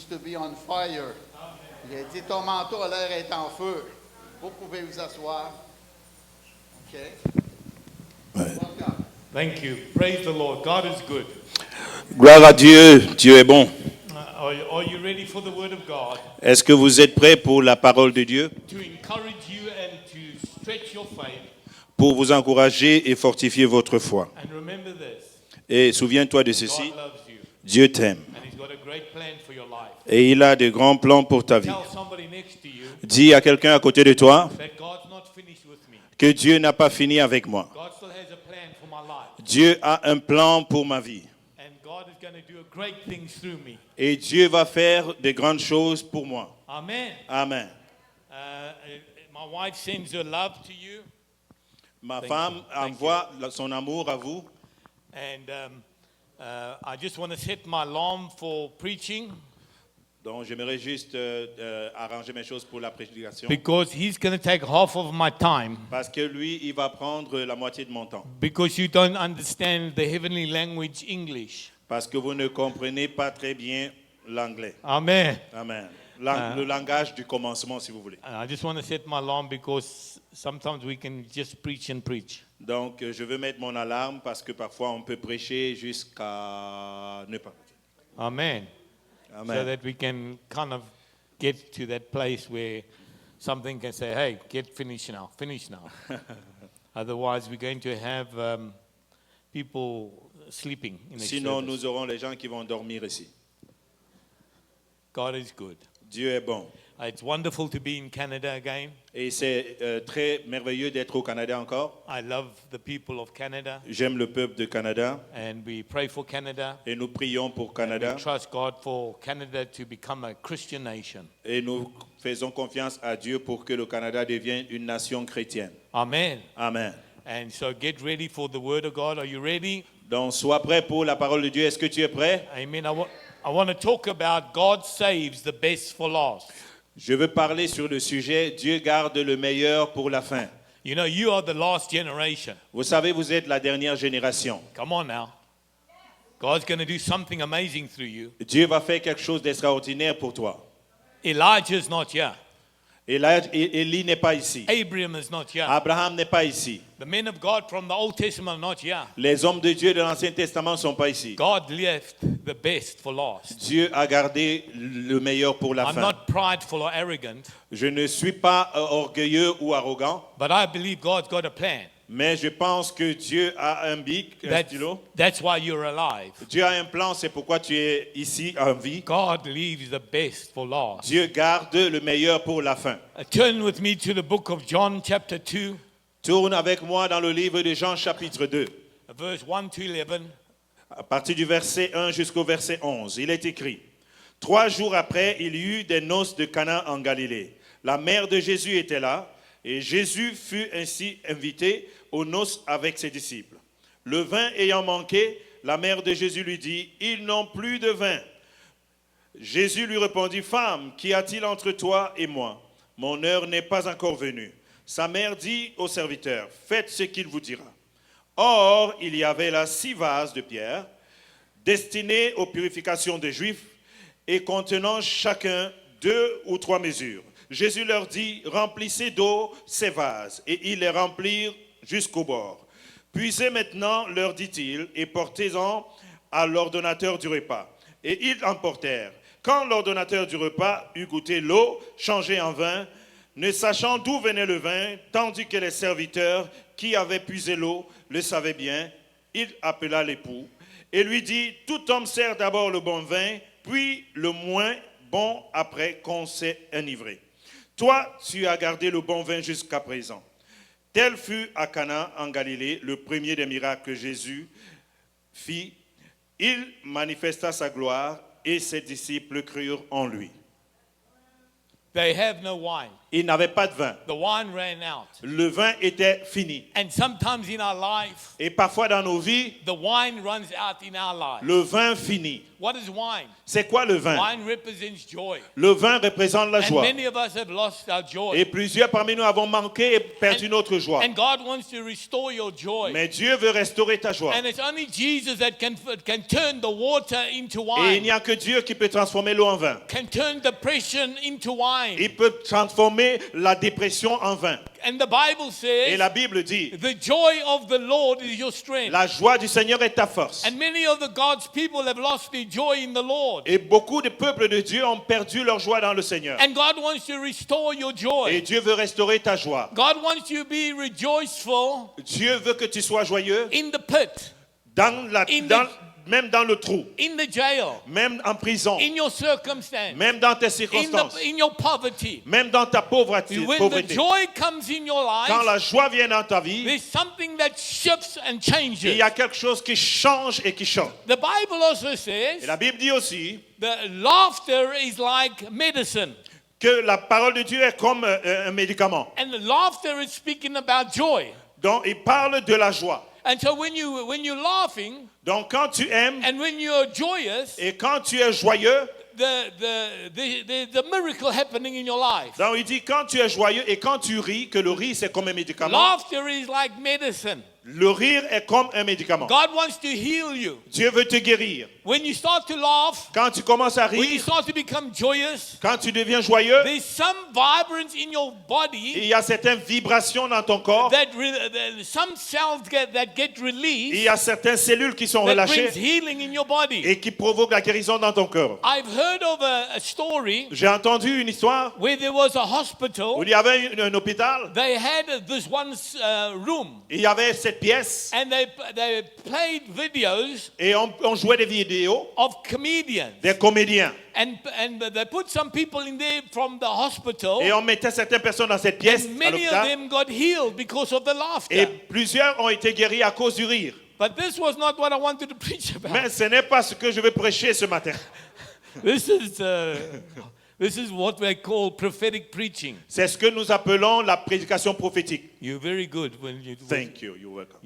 to be on fire. Il a dit, ton manteau a l'air d'être en feu. Vous pouvez vous asseoir. OK. Welcome. Thank you. Praise the Lord. God is good. Gloire à Dieu, Dieu est bon. Are you ready for the word of God Est-ce que vous êtes prêts pour la parole de Dieu, to encourage you and to stretch your faith? pour vous encourager et fortifier votre foi? And remember this. Et souviens-toi de ceci, God loves you Dieu t'aime and he's got a great plan for your life. et il a de grands plans pour ta vie. Tell somebody next to you Dis à quelqu'un à côté de toi that God's not finished with me. que Dieu n'a pas fini avec moi. God still has a plan for my life. Dieu a un plan pour ma vie And God is going to do great things through me. et Dieu va faire de grandes choses pour moi. Amen. Amen. My wife sends her love to you. Ma Thank femme you. Thank envoie son amour à vous. And I just want to set my alarm for preaching Donc j'aimerais juste arranger mes choses pour la prédication. because he's going to take half of my time Parce que lui, il va prendre la moitié de mon temps. because you don't understand the heavenly language English. Parce que vous ne comprenez pas très bien l'anglais. Amen. Amen. Le langage du commencement, si vous voulez. And I just want to set my alarm because sometimes we can just preach and preach. Donc, je veux mettre mon alarme parce que parfois on peut prêcher jusqu'à ne pas. Amen. So Amen. that we can kind of get to that place where something can say, hey, finish now. Otherwise, we're going to have people sleeping in the Sinon, service. nous aurons les gens qui vont dormir ici. God is good. Dieu est bon. It's wonderful to be in Canada again. Et c'est très merveilleux d'être au Canada encore. I love the people of Canada, J'aime le peuple de Canada and we pray for Canada. et nous prions pour We Canada trust God for Canada to become a Christian nation. et nous faisons confiance à Dieu pour que le Canada devienne une nation chrétienne. Amen. Amen. And so get ready for the word of God. Are you ready? Donc, sois prêt pour la parole de Dieu. Est-ce que tu es prêt? Amen. I want to talk about God saves the best for last. Je veux parler sur le sujet Dieu garde le meilleur pour la fin. You know, you are the last generation. Vous savez, vous êtes la dernière génération. Come on now. God's going to do something amazing through you. Dieu va faire quelque chose d'extraordinaire pour toi. Elijah's not here. Et là, Élie n'est pas ici. Abraham is not here. Abraham n'est pas ici. The men of God from the Old Testament are not here. Les hommes de Dieu de l'Ancien Testament ne sont pas ici. God left the best for last. Dieu a gardé le meilleur pour la I'm fin. not prideful or arrogant, Je ne suis pas orgueilleux ou arrogant, but I believe God's got a plan. mais je pense que Dieu a un bic, un stylo. That's why you're alive. Dieu a un plan, c'est pourquoi tu es ici en vie. God leaves the best for last. Dieu garde le meilleur pour la fin. Turn with me to the book of John, chapter 2, Tourne avec moi dans le livre de Jean chapitre 2, verse 1 to 11. à partir du verset 1 jusqu'au verset 11. Il est écrit: 3 jours après, il y eut des noces de Cana en Galilée. La mère de Jésus était là, et Jésus fut ainsi invité aux noces avec ses disciples. Le vin ayant manqué, la mère de Jésus lui dit: ils n'ont plus de vin. Jésus lui répondit: femme, qu'y a-t-il entre toi et moi? Mon heure n'est pas encore venue. Sa mère dit au serviteur: faites ce qu'il vous dira. Or, il y avait là 6 vases de pierre, destinés aux purifications des Juifs, et contenant chacun 2 ou 3 mesures. Jésus leur dit: remplissez d'eau ces vases, et ils les remplirent jusqu'au bord. Puisez maintenant, leur dit-il, et portez-en à l'ordonnateur du repas. Et ils emportèrent. Quand l'ordonnateur du repas eut goûté l'eau changée en vin, ne sachant d'où venait le vin, tandis que les serviteurs qui avaient puisé l'eau le savaient bien, il appela l'époux et lui dit: tout homme sert d'abord le bon vin, puis le moins bon après qu'on s'est enivré. Toi, tu as gardé le bon vin jusqu'à présent. Tel fut à Cana en Galilée le premier des miracles que Jésus fit. Il manifesta sa gloire et ses disciples crurent en lui. They have no wine. Il n'avait pas de vin. The wine ran out. Le vin était fini. And sometimes in our life, Et parfois dans nos vies, the wine runs out in our life. le vin finit. What is wine? C'est quoi le vin? Wine represents joy. Le vin représente la And joie. many of us have lost our joy. Et plusieurs parmi nous avons manqué et perdu notre joie. And God wants to restore your joy. Mais Dieu veut restaurer ta joie. And it's only Jesus that can turn the water into Et il n'y wine, a que Dieu qui peut transformer l'eau en vin. can turn depression into wine. Il peut transformer la dépression en vin. And the Bible Et says, la Bible dit, the joy of the Lord is your strength. la joie du Seigneur est ta force. And many of the God's people have lost their joy in the Lord. Et beaucoup de peuples de Dieu ont perdu leur joie dans le Seigneur. And God wants to restore your Et joy. Dieu veut restaurer ta joie. God wants you to be rejoiceful Dieu veut que tu sois joyeux in the pit, même dans le trou, in the jail, même en prison, in your circumstance, même dans tes circonstances, in your poverty. même dans ta pauvreté. When the joy comes in your Quand life, la joie vient dans ta vie, there's something that shifts and il changes. y a quelque chose qui change et qui change. The Bible also Et says la Bible dit aussi that laughter is like medicine. que la parole de Dieu est comme un médicament. And the laughter is speaking about joy. Donc, il parle de la joie. And so when you're laughing Donc, quand tu aimes and when you're joyous, et quand tu es joyeux, the miracle happening in your life. donc il dit quand tu es joyeux et quand tu ris, que le rire c'est comme un médicament. Laughter is like medicine. Le rire est comme un médicament. God wants to heal you. Dieu veut te guérir. When you start to laugh, Quand tu commences à when you rire, start to become joyous, quand tu deviens joyeux, there's some vibrance in your body il y a certaines vibrations dans ton corps. that some cells that get Il released y a certaines cellules qui sont that relâchées brings healing in your body. et qui provoquent la guérison dans ton corps. I've heard of a story J'ai entendu une histoire where there was a où hospital. il y avait un hôpital. They had this one room, Il y avait cette pièce and they played videos et on jouait des vidéos of comedians, des comédiens. and they put some people in there from the hospital, Et on mettait certaines personnes dans cette pièce and à many of l'hôpital. them got healed because of the Et laughter. plusieurs ont été guéris à cause du rire. But this was not what I wanted to preach about. Mais ce n'est pas ce que je veux prêcher ce matin. This is what we call prophetic preaching. C'est ce que nous appelons la prédication prophétique. You're very good when you. Thank you. You're welcome.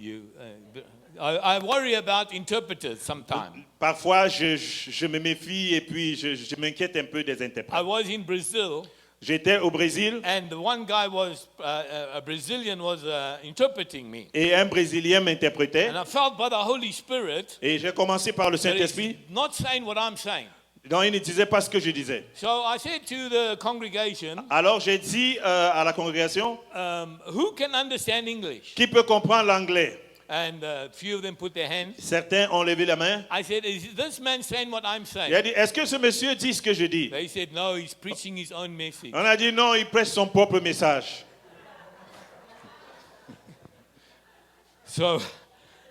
I worry about interpreters sometimes. Parfois, je me méfie et puis je m'inquiète un peu des I interprètes. was in Brazil, J'étais au Brésil and the one guy was a Brazilian was interpreting me, et un Brésilien m'interprétait. and I felt by the Holy Spirit Et j'ai commencé par le that he's Saint-Esprit. not saying what I'm saying. Donc, il ne disait pas ce que je disais. So I said to the congregation, Alors, j'ai dit à la congrégation, who can understand English? qui peut comprendre l'anglais? And a few of them put their hands. Certains ont levé la main. I said, is this man saying what I'm saying? Il a dit, est-ce que ce monsieur dit ce que je dis? They said, no, he's preaching his own message. On a dit, non, il prêche son propre message.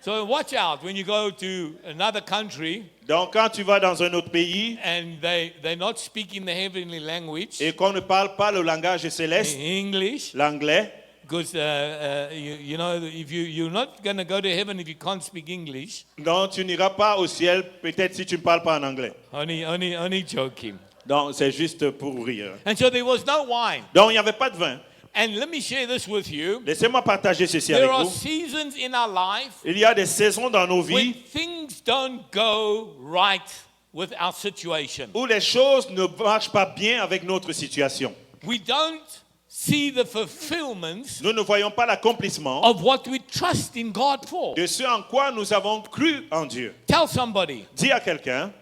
So watch out when you go to another country Donc, quand tu vas dans un autre pays and they're not speaking the heavenly language, et qu'on ne parle pas le langage céleste, English, l'anglais, because you know, if you're not going to go to heaven if you can't speak English. donc tu n'iras pas au ciel peut-être si tu ne parles pas en anglais. Only joking. Donc, c'est juste pour rire. And so there was no wine. Donc, il n'y avait pas de vin. And let me share this with you. Laissez-moi partager ceci There avec are vous. seasons in our life Il y a des saisons dans nos when vies things don't go right with our situation. où les choses ne marchent pas bien avec notre situation. We don't see the fulfillments Nous ne voyons pas l'accomplissement of what we trust in God for. de ce en quoi nous avons cru en Dieu. Tell somebody, Dis à quelqu'un,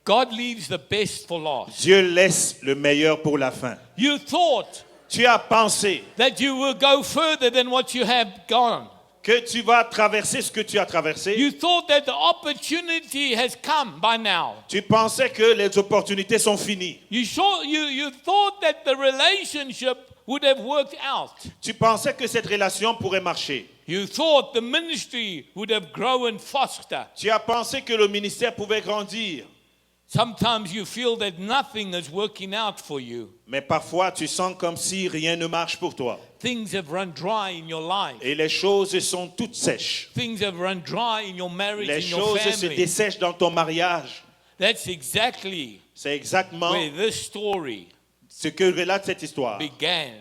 God leaves the best for last. Dieu laisse le meilleur pour la fin. You thought Tu as pensé that you will go further than what you have gone. que tu vas traverser ce que tu as traversé. You thought that the opportunity has come by now. Tu pensais que les opportunités sont finies. You thought that the relationship would have worked out. Tu pensais que cette relation pourrait marcher. You thought the ministry would have grown faster. Tu as pensé que le ministère pouvait grandir. Sometimes you feel that nothing is working out for you. Mais parfois, tu sens comme si rien ne marche pour toi. Things have run dry in your life. Et les choses sont toutes sèches. Things have run dry in your marriage, Les in your choses se family. dessèchent dans ton mariage. That's exactly C'est exactement where this story ce que relate cette histoire. began.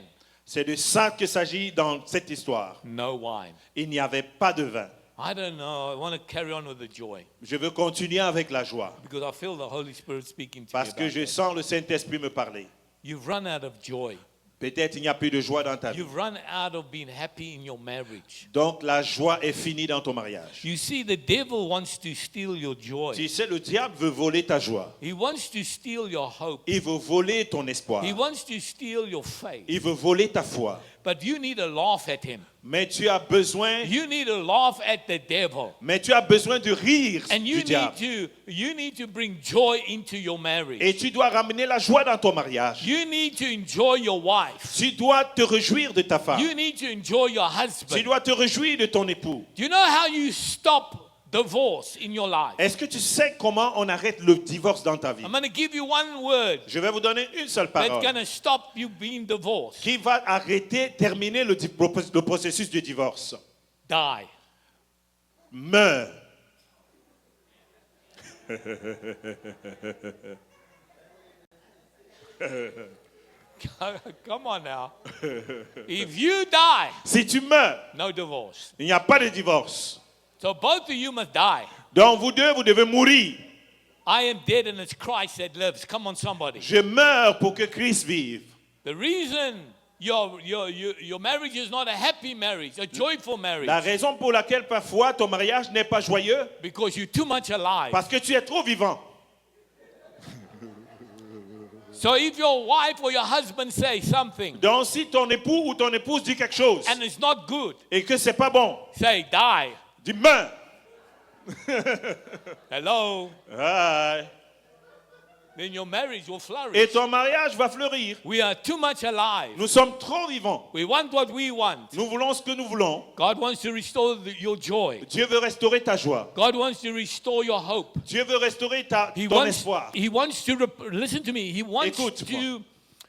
C'est de ça qu'il s'agit dans cette histoire. No wine. Il n'y avait pas de vin. I don't know. I want to carry on with the joy Je veux continuer avec la joie because I feel the Holy Spirit speaking to me parce que about je that. sens le Saint-Esprit me parler. You've run out of joy. Peut-être il n'y a plus de joie dans ta vie. You've run out of being happy in your marriage. Donc la joie est finie dans ton mariage. You see, the devil wants to steal your joy. Tu sais, le diable veut voler ta joie. He wants to steal your hope. Il veut voler ton espoir. He wants to steal your faith. Il veut voler ta foi. But you need to laugh at him. Mais tu as besoin, You need to laugh at the devil. de rire And du diable. you need to bring joy into your marriage. Et tu dois ramener la joie dans ton mariage. You need to enjoy your wife. Tu dois te réjouir de ta femme. You need to enjoy your Tu husband. dois te réjouir de ton époux. Do you know how you stop divorce in your life? Est-ce que tu sais comment on arrête le divorce dans ta vie? I'm going to give you one word Je vais vous donner une seule that's parole going to stop you being divorced. qui va terminer le processus de divorce. Die. Meurs. Come on now. If you die, Si tu meurs, no divorce. il n'y a pas de divorce. So both of you must die. Donc vous deux, vous devez mourir. I am dead and it's Christ that lives. Come on, somebody. Je meurs pour que Christ vive. The reason your marriage is not a happy marriage, a joyful marriage, La raison pour laquelle parfois ton mariage n'est pas joyeux, because you're too much alive. parce que tu es trop vivant. So if your wife or your husband say something Donc si ton époux ou ton épouse dit quelque chose and it's not good, et que c'est pas bon, say die. dis meurs. Hello. Ah. Then your marriage will Et flourish. ton mariage va fleurir. We are too much alive. Nous sommes trop vivants. We want what we want. Nous voulons ce que nous voulons. God wants to restore your joy. Dieu veut restaurer ta joie. God wants to restore your hope. Dieu veut restaurer ton espoir. He wants to listen to me. He wants Écoute-moi. to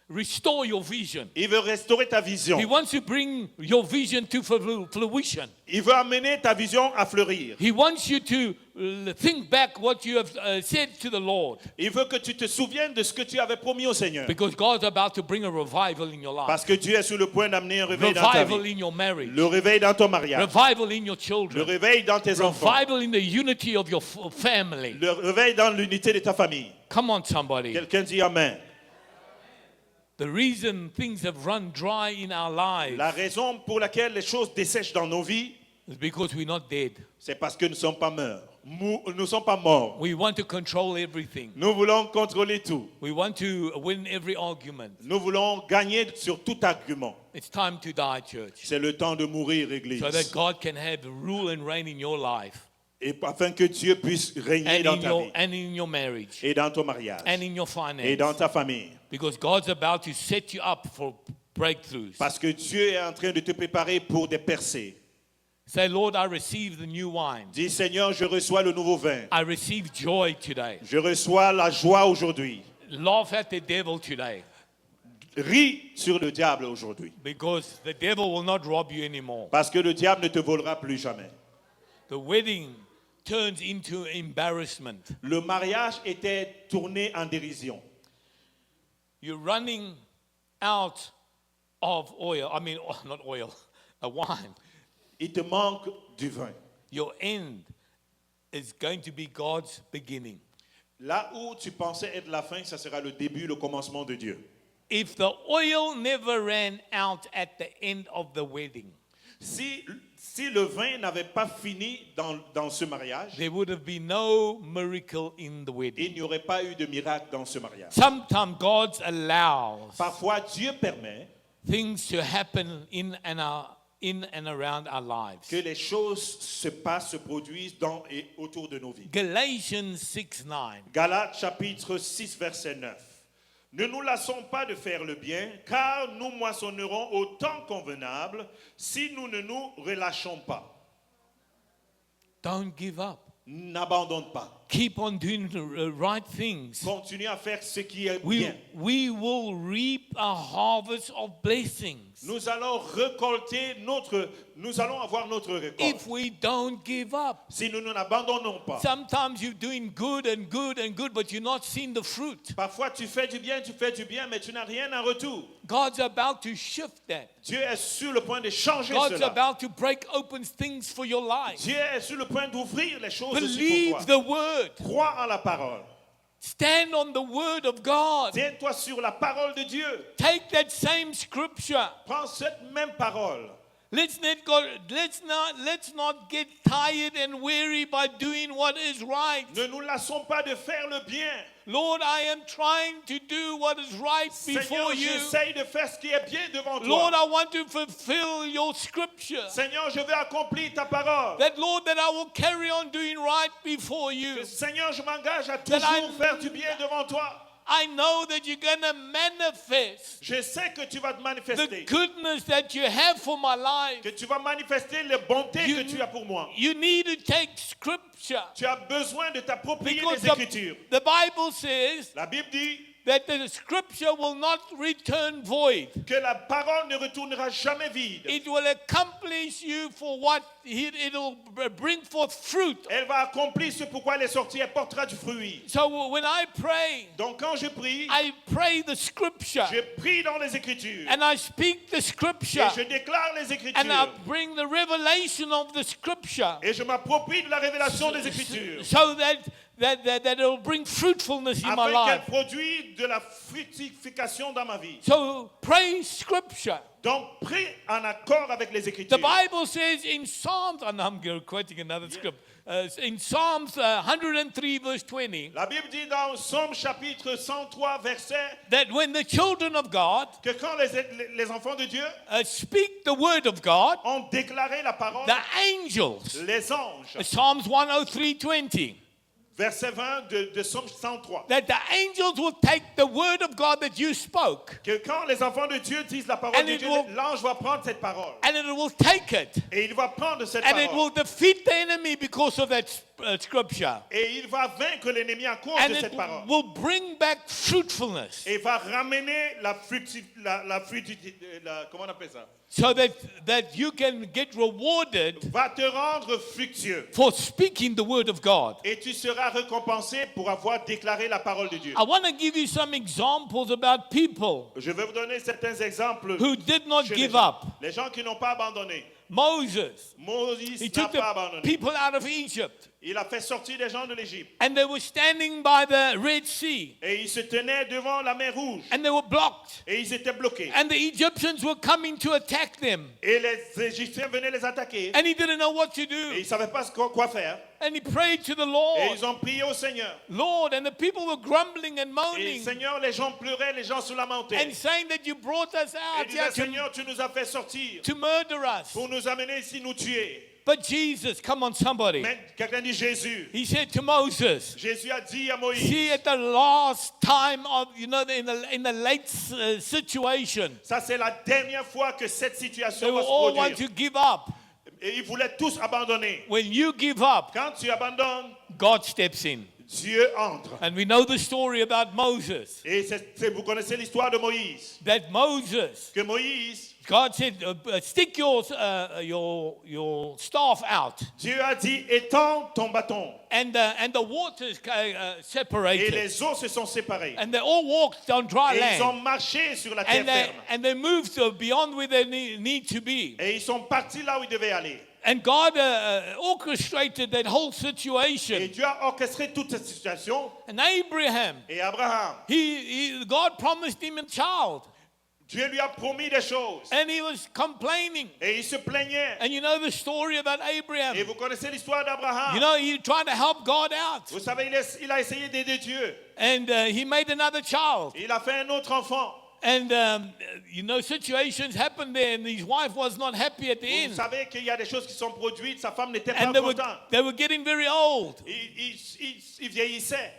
restore your vision. Il veut restaurer ta vision. He wants to bring your vision to fruition. Il veut amener ta vision à fleurir. He wants you to think back what you have said to the Lord, Il veut que tu te souviennes de ce que tu avais promis au Seigneur. because God's about to bring a revival in your life. Parce que Dieu est sur le point d'amener un réveil dans ta Revival vie. in your marriage. Le réveil dans ton mariage. Revival in your Le children. réveil dans tes enfants. Revival in the unity of your family. Le réveil dans l'unité de ta famille. Come on, somebody. Quelqu'un dit Amen. The reason things have run dry in our lives La raison pour laquelle les choses dessèchent dans nos vies, is because we're not dead. c'est parce que nous ne sommes pas morts. Nous ne sommes pas morts. We want to control everything. Nous voulons contrôler tout. We want to win every argument. Nous voulons gagner sur tout argument. It's time to die, church, C'est le temps de mourir, Église. so that God can have rule and reign in your life Et afin que Dieu puisse régner dans ta vie. and in your marriage Et dans ton mariage. and in your Et dans finance, ta famille. because God's about to set you up for breakthroughs. Parce que Dieu est en train de te préparer pour des percées. Say, Lord, I receive the new wine. Dis, Seigneur, je reçois le nouveau vin. I receive joy today. Je reçois la joie aujourd'hui. Laugh at the devil today, Ris sur le diable aujourd'hui. because the devil will not rob you anymore. Parce que le diable ne te volera plus jamais. The wedding turns into embarrassment. Le mariage était tourné en dérision. You're running out of oil. I mean, not oil, a wine. Il te manque du vin. Your end is going to be God's beginning. Là où tu pensais être la fin, ça sera le début, le commencement de Dieu. If the oil never ran out at the end of the wedding, Si le vin n'avait pas fini dans ce mariage, there would have been no miracle in the wedding. il n'y aurait pas eu de miracle dans ce mariage. Sometimes God allows Parfois, Dieu permet things to happen in and around our lives. que les choses se passent, se produisent dans et autour de nos vies. Galatians 6:9. Galates chapitre 6, verset 9. Ne nous lassons pas de faire le bien, car nous moissonnerons au temps convenable si nous ne nous relâchons pas. Don't give up. N'abandonne pas. keep on doing the right things, continue à faire ce qui est we bien. will reap a harvest of blessings Nous allons avoir notre récolte. if we don't give up. Si nous n'abandonnons pas. Sometimes you're doing good and good and good, but you're not seeing the fruit. Parfois tu fais du bien, mais tu n'as rien en retour. God's about to shift that. Dieu est sur le point de changer God's cela. about to break open things for your life. Dieu est sur le point d'ouvrir les choses aussi Believe pour toi. the word. Crois en la parole. Stand on the word of God. Tiens-toi sur la parole de Dieu. Take that same scripture. Prends cette même parole. Let's not get tired and weary by doing what is right. Ne nous lassons pas de faire le bien. Lord, I am trying to do what is right Seigneur, before you. j'essaye de faire ce qui est bien devant Lord, toi. I want to fulfill your scripture. Seigneur, je veux accomplir ta parole. That, Lord, that I will carry on doing right before you. Seigneur, je m'engage à That I- toujours faire du bien devant toi. I know that you're going to manifest Je sais que tu vas te the manifester. goodness that you have for my life. Que tu vas manifester les bontés You- que tu as pour moi. You need to take scripture. Tu as besoin de t'approprier Because les Écritures. the Bible says La Bible dit that the scripture will not return void. que la parole ne retournera jamais vide. It will accomplish you for what it'll bring forth fruit. Elle va accomplir ce pourquoi elle est sortie. Elle portera du fruit. So when I pray, Donc quand je prie, I pray the scripture je prie dans les Écritures. and I speak the scripture Et je déclare les Écritures. and I bring the revelation of the scripture Et je m'approprie de la révélation des Écritures. so that it'll bring fruitfulness in my Afin qu'elle life. produise de la fructification dans ma vie. So pray scripture. Donc prie en accord avec les The Écritures. Bible says in Psalms, and I'm quoting another script, in Psalms 103 verse 20, La Bible dit dans Somme chapitre 103 verset that when the children of God que quand les enfants de Dieu speak the word of God, ont déclaré la parole, the angels, les anges, Psalms 103:20, verset 20 de Somme 103, that the angels will take the word of God that you spoke que quand les enfants de Dieu disent la parole And de it Dieu, will- l'ange va prendre cette parole and it will take it et il va prendre cette and it will parole defeat the enemy because of that scripture. et il va vaincre l'ennemi à cause And de it cette parole will bring back fruitfulness et va ramener comment on appelle ça? so that you can get rewarded Va te rendre fructueux for speaking the word of God. et tu seras récompensé pour avoir déclaré la parole de Dieu. I want to give you some examples about people Je vais vous donner certains exemples. who did not chez give les gens. up. Les gens qui n'ont pas abandonné. Moses, Moïse he n'a took pas the abandonné. people out of Egypt Il a fait sortir les gens de l'Égypte. and they were standing by the Red Sea Et ils se tenaient devant la mer Rouge. and they were blocked Et ils étaient bloqués. and the Egyptians were coming to attack them Et les Égyptiens venaient les attaquer. and he didn't know what to Et do ils ne savaient pas quoi faire. and he prayed to the Et Lord, ils ont prié au Seigneur. Lord, and the people were grumbling and Et moaning Seigneur, les gens pleuraient, les gens se lamentaient. and saying that you brought us Et out disaient, here Seigneur, tu nous as fait sortir to murder us. pour nous amener ici, nous tuer. But Jesus, come on somebody, Mais quelqu'un dit Jésus. he said to Moses, Jésus a dit à Moïse, see, at the last time of, in the late situation, ça c'est la dernière fois que cette they situation will va se all want produire. to give up. Et ils voulaient tous abandonner. When you give up, Quand tu abandonnes, God steps in. Dieu entre. And we know the story about Moses. Et vous connaissez l'histoire de Moïse. That Moses, Que Moïse, God said, stick your staff out. Dieu a dit, étends ton bâton. And the waters Et separated. les eaux se sont séparées. And they all walked on dry Et ils ont land. marché sur la terre ferme. And they moved beyond where they need to be. Et ils sont partis là où ils devaient aller. And God orchestrated that whole Et situation. Dieu a orchestré toute cette situation. And Abraham, Et Abraham, God promised him a child. Dieu lui a promis des choses. And he was complaining. Et il se plaignait. And you know the story about Abraham. Et vous connaissez l'histoire d'Abraham. You know, he tried to help God out. Vous savez, il a essayé d'aider Dieu. And he made another child. Il a fait un autre enfant. And, you know, situations happened there, and his wife was not happy at the Vous end. savez qu'il y a des choses qui sont produites. Sa femme n'était pas And contente. they were getting very old. Il vieillissait.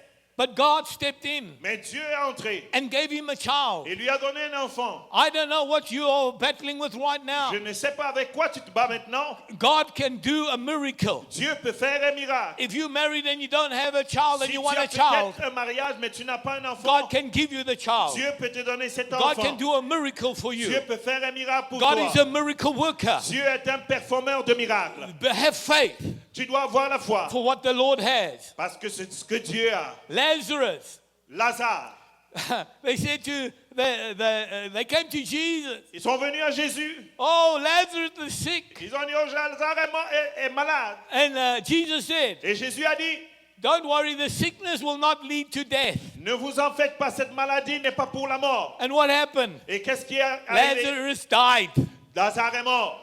But God stepped in Mais Dieu est entré and gave him a child. et lui a donné un enfant. I don't know what you are battling with right now. Je ne sais pas avec quoi tu te bats maintenant. God can do a miracle. Dieu peut faire un miracle. If you're married and you don't have a child and Si you tu want as a child, peut-être un mariage mais tu n'as pas un enfant, God can give you the child. Dieu peut te donner cet God enfant. can do a miracle for you. Dieu peut faire un miracle pour God toi. is a miracle worker. Dieu est un performeur de miracles. But have faith Tu dois avoir la foi for what the Lord has. parce que c'est ce que Dieu a. Lazarus, Lazare, they said they came to Jesus. ils sont venus à Jésus. Oh, Lazarus is sick. Ils ont dit, oh, Lazare est malade. And Jesus said, Et Jésus a dit, don't worry, the sickness will not lead to death. ne vous en faites pas, cette maladie n'est pas pour la mort. And what happened? Et qu'est-ce qui est arrivé? Lazarus died. Lazare est mort.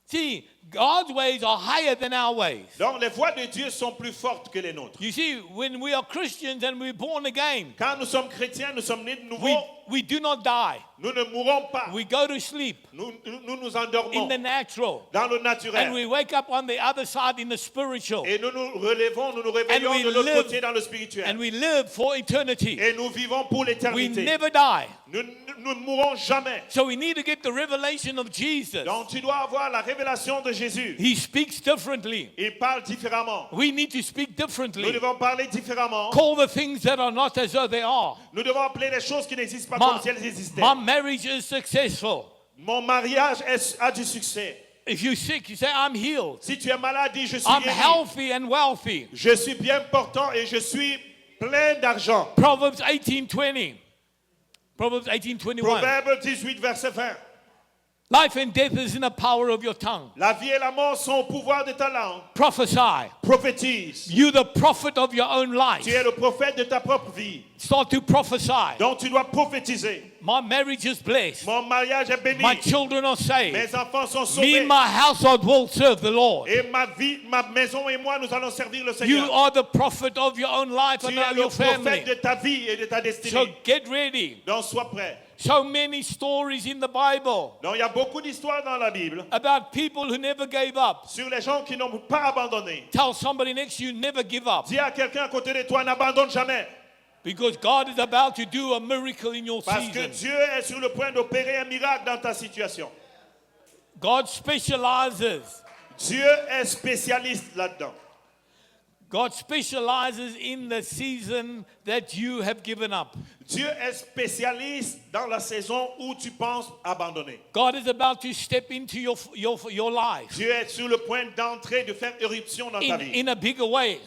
See, God's ways are higher than our ways. Donc les voies de Dieu sont plus fortes que les nôtres. You see, when we are Christians and we're born again, Quand nous sommes chrétiens, nous sommes nés de nouveau, we do not die. nous ne mourrons pas. We go to sleep Nous in endormons the natural. dans le And naturel. we wake up on the other side in the spiritual. Et nous nous relevons, nous nous réveillons we de l'autre live- côté dans le spirituel. And we live for eternity. Et nous vivons pour We l'éternité. never die. Nous ne mourrons jamais. So we need to get the revelation of Jesus. Donc tu dois avoir la révélation de Jésus. He speaks differently. Il parle différemment. We need to speak Nous differently. devons parler différemment. Call the things that are not as though they are. Nous devons appeler les choses qui n'existent pas comme si elles existaient. My marriage is successful. Mon mariage a du succès. If you're sick, you say, I'm healed. Si tu es malade, dis je suis I'm guéri. healthy and wealthy. Je suis bien portant et je suis plein d'argent. Proverbs 18:20. Proverbs 18:21. Proverbe 18, verset 20. Life and death is in the power of your tongue. La vie et la mort sont au pouvoir de ta langue. Prophesy. Prophétise. You the prophet of your own life. Tu es le prophète de ta propre vie. Start to prophesy. Donc tu dois prophétiser. My marriage is blessed. Mon mariage est béni. My children are saved. Mes enfants sont Me sauvés. and my household will serve the Lord. Et ma vie, ma maison et moi, nous allons servir le You Seigneur. are the prophet of your own life Tu and es of le your family. prophète de ta vie et de ta So destinée. get ready. Donc sois prêt. So many stories in the Bible Donc il y a beaucoup d'histoires dans la Bible about people who never gave up. sur les gens qui n'ont pas abandonné. Tell somebody next to you, never give up. Dis à quelqu'un à côté de toi, n'abandonne jamais. Because God is about to do a miracle in your Parce que season. Dieu est sur le point d'opérer un miracle dans ta situation. God specializes. Dieu est spécialiste là-dedans. God specializes in the season that you have given up. Dieu est spécialiste dans la saison où tu penses abandonner. God is about to step into your life Dieu est sur le point d'entrer, de faire éruption dans ta vie. in a bigger way.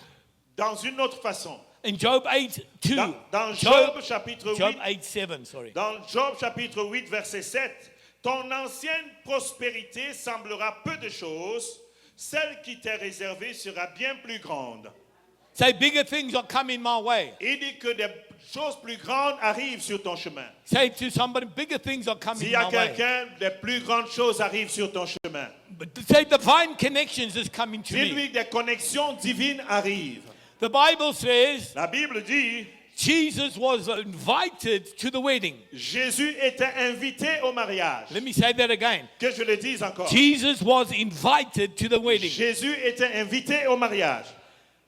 Dans une autre façon. In Job 8:2. Dans Job chapitre 8, Job 8:7, sorry. dans Job chapitre 8 verset 7, ton ancienne prospérité semblera peu de choses, celle qui t'est réservée sera bien plus grande. Say, bigger things are coming my way. Il dit que des choses plus grandes arrivent sur ton chemin. Say to somebody, bigger things are coming S'il y a my way. quelqu'un, des plus grandes choses arrivent sur ton chemin. But say, divine connections is coming to me. Dis-lui des connexions divines arrivent. The Bible says La Bible dit, Jesus was invited to the wedding. Jésus était invité au mariage. Let me say that again. Que je le dise encore. Jesus was invited to the wedding. Jésus était invité au mariage.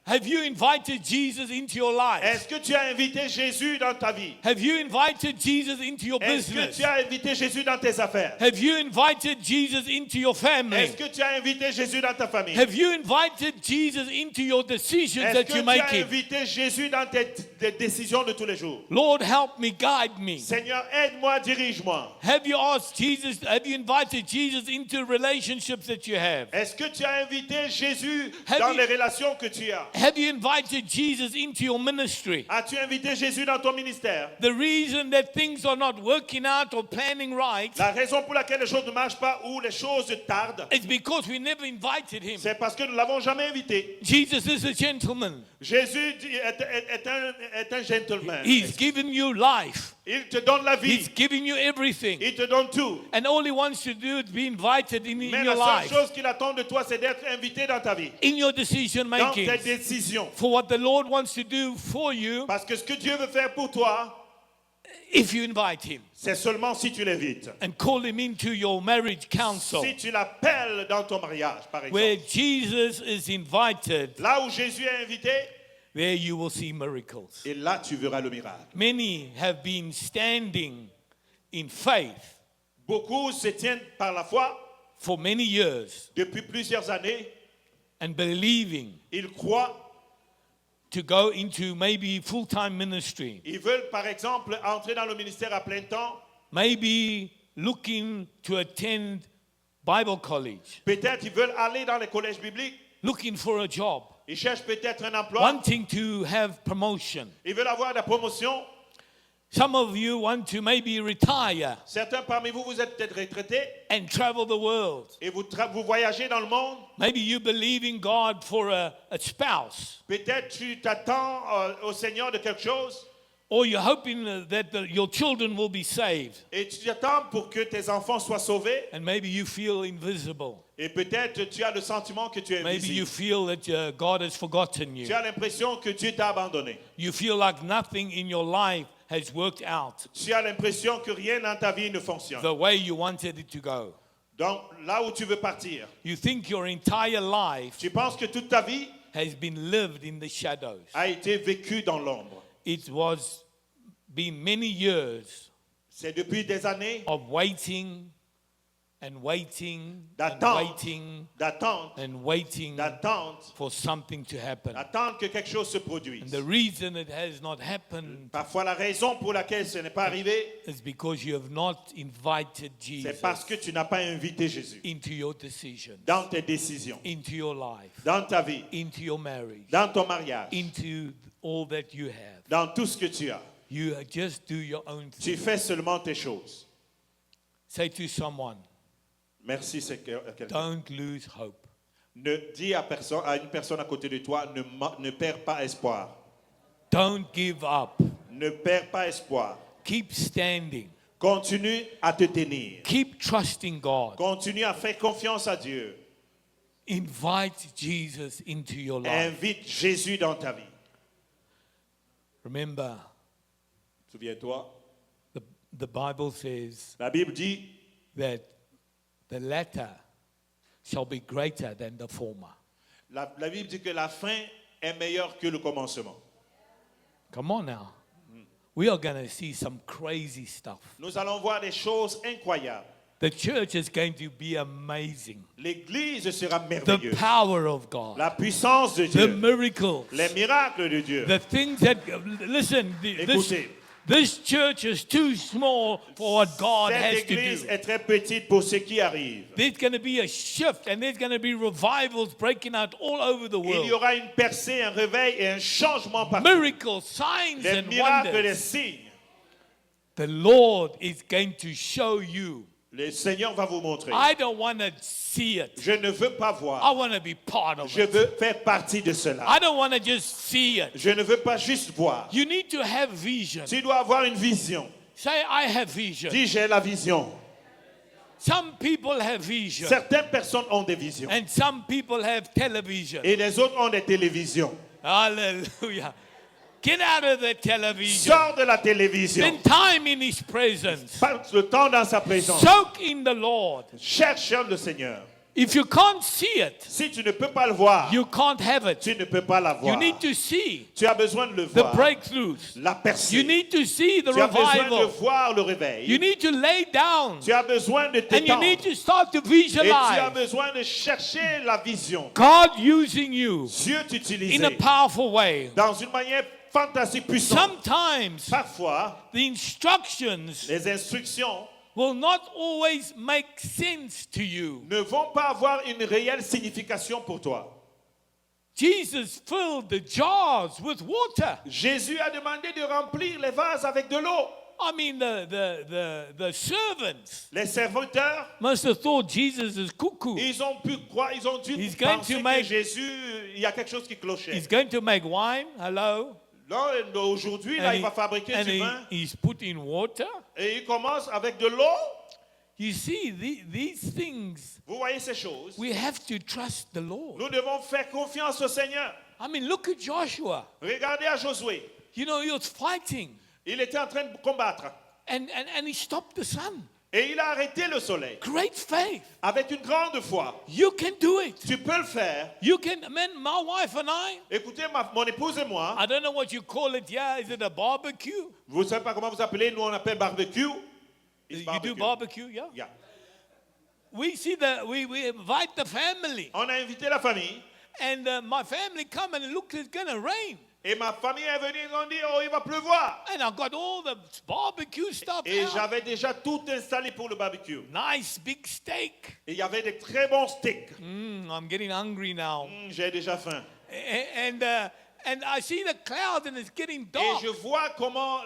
Have you invited Jesus into your life? Est-ce que tu as invité Jésus dans ta vie? Have you invited Jesus into your Est-ce que business? tu as invité Jésus dans tes affaires? Have you invited Jesus into your family? Est-ce que tu as invité Jésus dans ta famille? Have you invited Jesus into your decisions Est-ce that que you're tu as making? invité Jésus dans tes décisions de tous les jours? Lord, help me, guide me. Seigneur, aide-moi, dirige-moi. Have you asked Jesus, have you invited Jesus into relationships that you have? Est-ce que tu as invité Jésus Have dans you- les relations que tu as? Have you invited Jesus into your ministry? As-tu invité Jésus dans ton ministère? The reason that things are not working out or planning right La raison pour laquelle les choses ne marchent pas ou les choses tardent, is because we never invited him. c'est parce que nous ne l'avons jamais invité. Jesus is a gentleman. Jésus est un gentleman. He's given you life. Il te donne la He's vie. giving you everything. Il te donne tout. And all he wants to do is be invited in Mais your la life, seule chose qu'il attend de toi, c'est d'être invité dans ta vie. in your decision Dans making, tes décisions. for what the Lord wants to do for you Parce que ce que Dieu veut faire pour toi, if you invite him c'est seulement si tu l'invites. and call him into your marriage council, Si tu l'appelles dans ton mariage, par where exemple. Jesus is invited. Là où Jésus est invité, there you will see miracles. Et là, tu verras le miracle. Many have been standing in faith Beaucoup se tiennent par la foi for many years depuis plusieurs années. and believing Ils croient, to go into maybe full-time ministry, ils veulent par exemple entrer dans le ministère à plein temps. maybe looking to attend Bible college, Peut-être ils veulent aller dans les collèges bibliques. looking for a job, Ils cherchent peut-être un emploi. wanting to have promotion. Ils veulent avoir la promotion. Some of you want to maybe retire Certains parmi vous, vous êtes peut-être retraités and travel the world. et vous voyagez dans le monde. Maybe you believe in God for a spouse, Peut-être tu t'attends au Seigneur de quelque chose or you're hoping that your children will be saved, et tu t'attends pour que tes enfants soient sauvés. and maybe you feel invisible. Et peut-être tu as le sentiment que tu es Maybe you invisible. feel that God has forgotten you. Tu as l'impression que Dieu t'a abandonné. You feel like nothing in your life has worked out Tu as l'impression que rien dans ta vie ne fonctionne. the way you wanted it to go. Donc là où tu veux partir, You think your entire life tu penses que toute ta vie has been lived in the shadows. a été vécue dans l'ombre. It was been many years C'est depuis des années of waiting and waiting and d'attente, waiting d'attente, and waiting d'attente, for something to happen. d'attendre que quelque chose se And produise. the reason it has not happened Parfois, la raison pour laquelle ce n'est pas arrivé, is because you have not invited c'est Jesus parce que tu n'as pas invité Jésus into your decisions, dans tes décisions, into your life, dans ta vie, into your marriage, dans ton mariage, into all that you have. dans tout ce que tu as. You just do your own Tu thing. fais seulement tes choses. Say to someone, Merci, c'est quelqu'un. don't lose hope. Ne dis à une personne à côté de toi, ne perds pas espoir. Don't give up. Ne perds pas espoir. Keep standing. Continue à te tenir. Keep trusting God. Continue à faire confiance à Dieu. Invite Jesus into your life. Invite Jésus dans ta vie. Remember, Souviens-toi, the Bible says la Bible dit, that the latter shall be greater than the former. la Bible dit que la fin est meilleure que le commencement. Come on now. We are going to see some crazy stuff. Nous allons voir des choses incroyables. The church is going to be amazing. L'Église sera The merveilleuse. power of God, La puissance de the Dieu, miracles, les miracles de Dieu. the things that, listen, Écoutez, this church is too small for what God has cette to Église do. est très petite pour ce qui arrive. There's going to be a shift and there's going to be revivals breaking out all over the Il y world. aura une percée, un réveil et un changement partout. Miracles, signs Des and miracles, des wonders. signes. The Lord is going to show you. Le Seigneur va vous montrer. I don't want to see it. Je ne veux pas I voir. want to be part of Je it. veux faire partie de cela. I don't want to just see it. Je ne veux pas juste voir. You need to have vision. Tu dois avoir une vision. Say, I have vision. Dis, j'ai la vision. Some people have vision. Certaines personnes ont des visions. And some people have television. Et les autres ont des télévisions. Hallelujah. Get out of the television. Sors de la télévision. Spend time in His presence. Passe le temps dans sa présence. Soak in the Lord. Cherche le Seigneur. If you can't see it, Si tu ne peux pas le voir, you can't have it. tu ne peux pas l'avoir. You need to see Tu as besoin de le the voir. breakthroughs. La percée. You need to see the Tu as besoin de revival. voir le réveil. You need to lay down. Tu as besoin de And you t'étendre. need to start to Et tu as visualize besoin de chercher la vision. God using you Dieu in a t'utiliser powerful way. dans une manière fantastique puissante. Sometimes Parfois, the instructions les instructions will not always make sense to you. ne vont pas avoir une réelle signification pour toi. Jesus filled the jars with water. Jésus a demandé de remplir les vases avec de l'eau. I mean, the servants Les serviteurs, must have thought Jesus is cuckoo. ils ont pu croire, ils ont dû He's going penser to que make- Jésus, il y a quelque chose qui clochait. He's going to make wine. Hello. Là, aujourd'hui, là, il va fabriquer and du vin he's put in water. et il commence avec de l'eau. You see, these things, Vous voyez ces choses. we have to trust the Lord. Nous devons faire confiance au Seigneur. I mean, look at Joshua. Regardez à Josué. You know, he was fighting Il était en train de combattre. and he stopped the sun. Et il a arrêté le soleil. Great faith. Avec une grande foi. You can do it. Tu peux le faire. You can, man, my wife and I Écoutez, mon épouse et moi, don't know what you call it here. Is it a barbecue? vous ne savez pas comment vous appelez, nous on appelle barbecue. It's You do barbecue, yeah? Yeah. We invite the family. On a invité la famille. And my family come and look, it's going to rain. Et ma famille est venue, ils ont dit, oh, il va pleuvoir. And I got all the barbecue stuff Et out. j'avais déjà tout installé pour le barbecue. Nice big steak. Et il y avait des très bons steaks. I'm getting hungry now. J'ai déjà faim. And I see the cloud and it's getting Et dark. je vois comment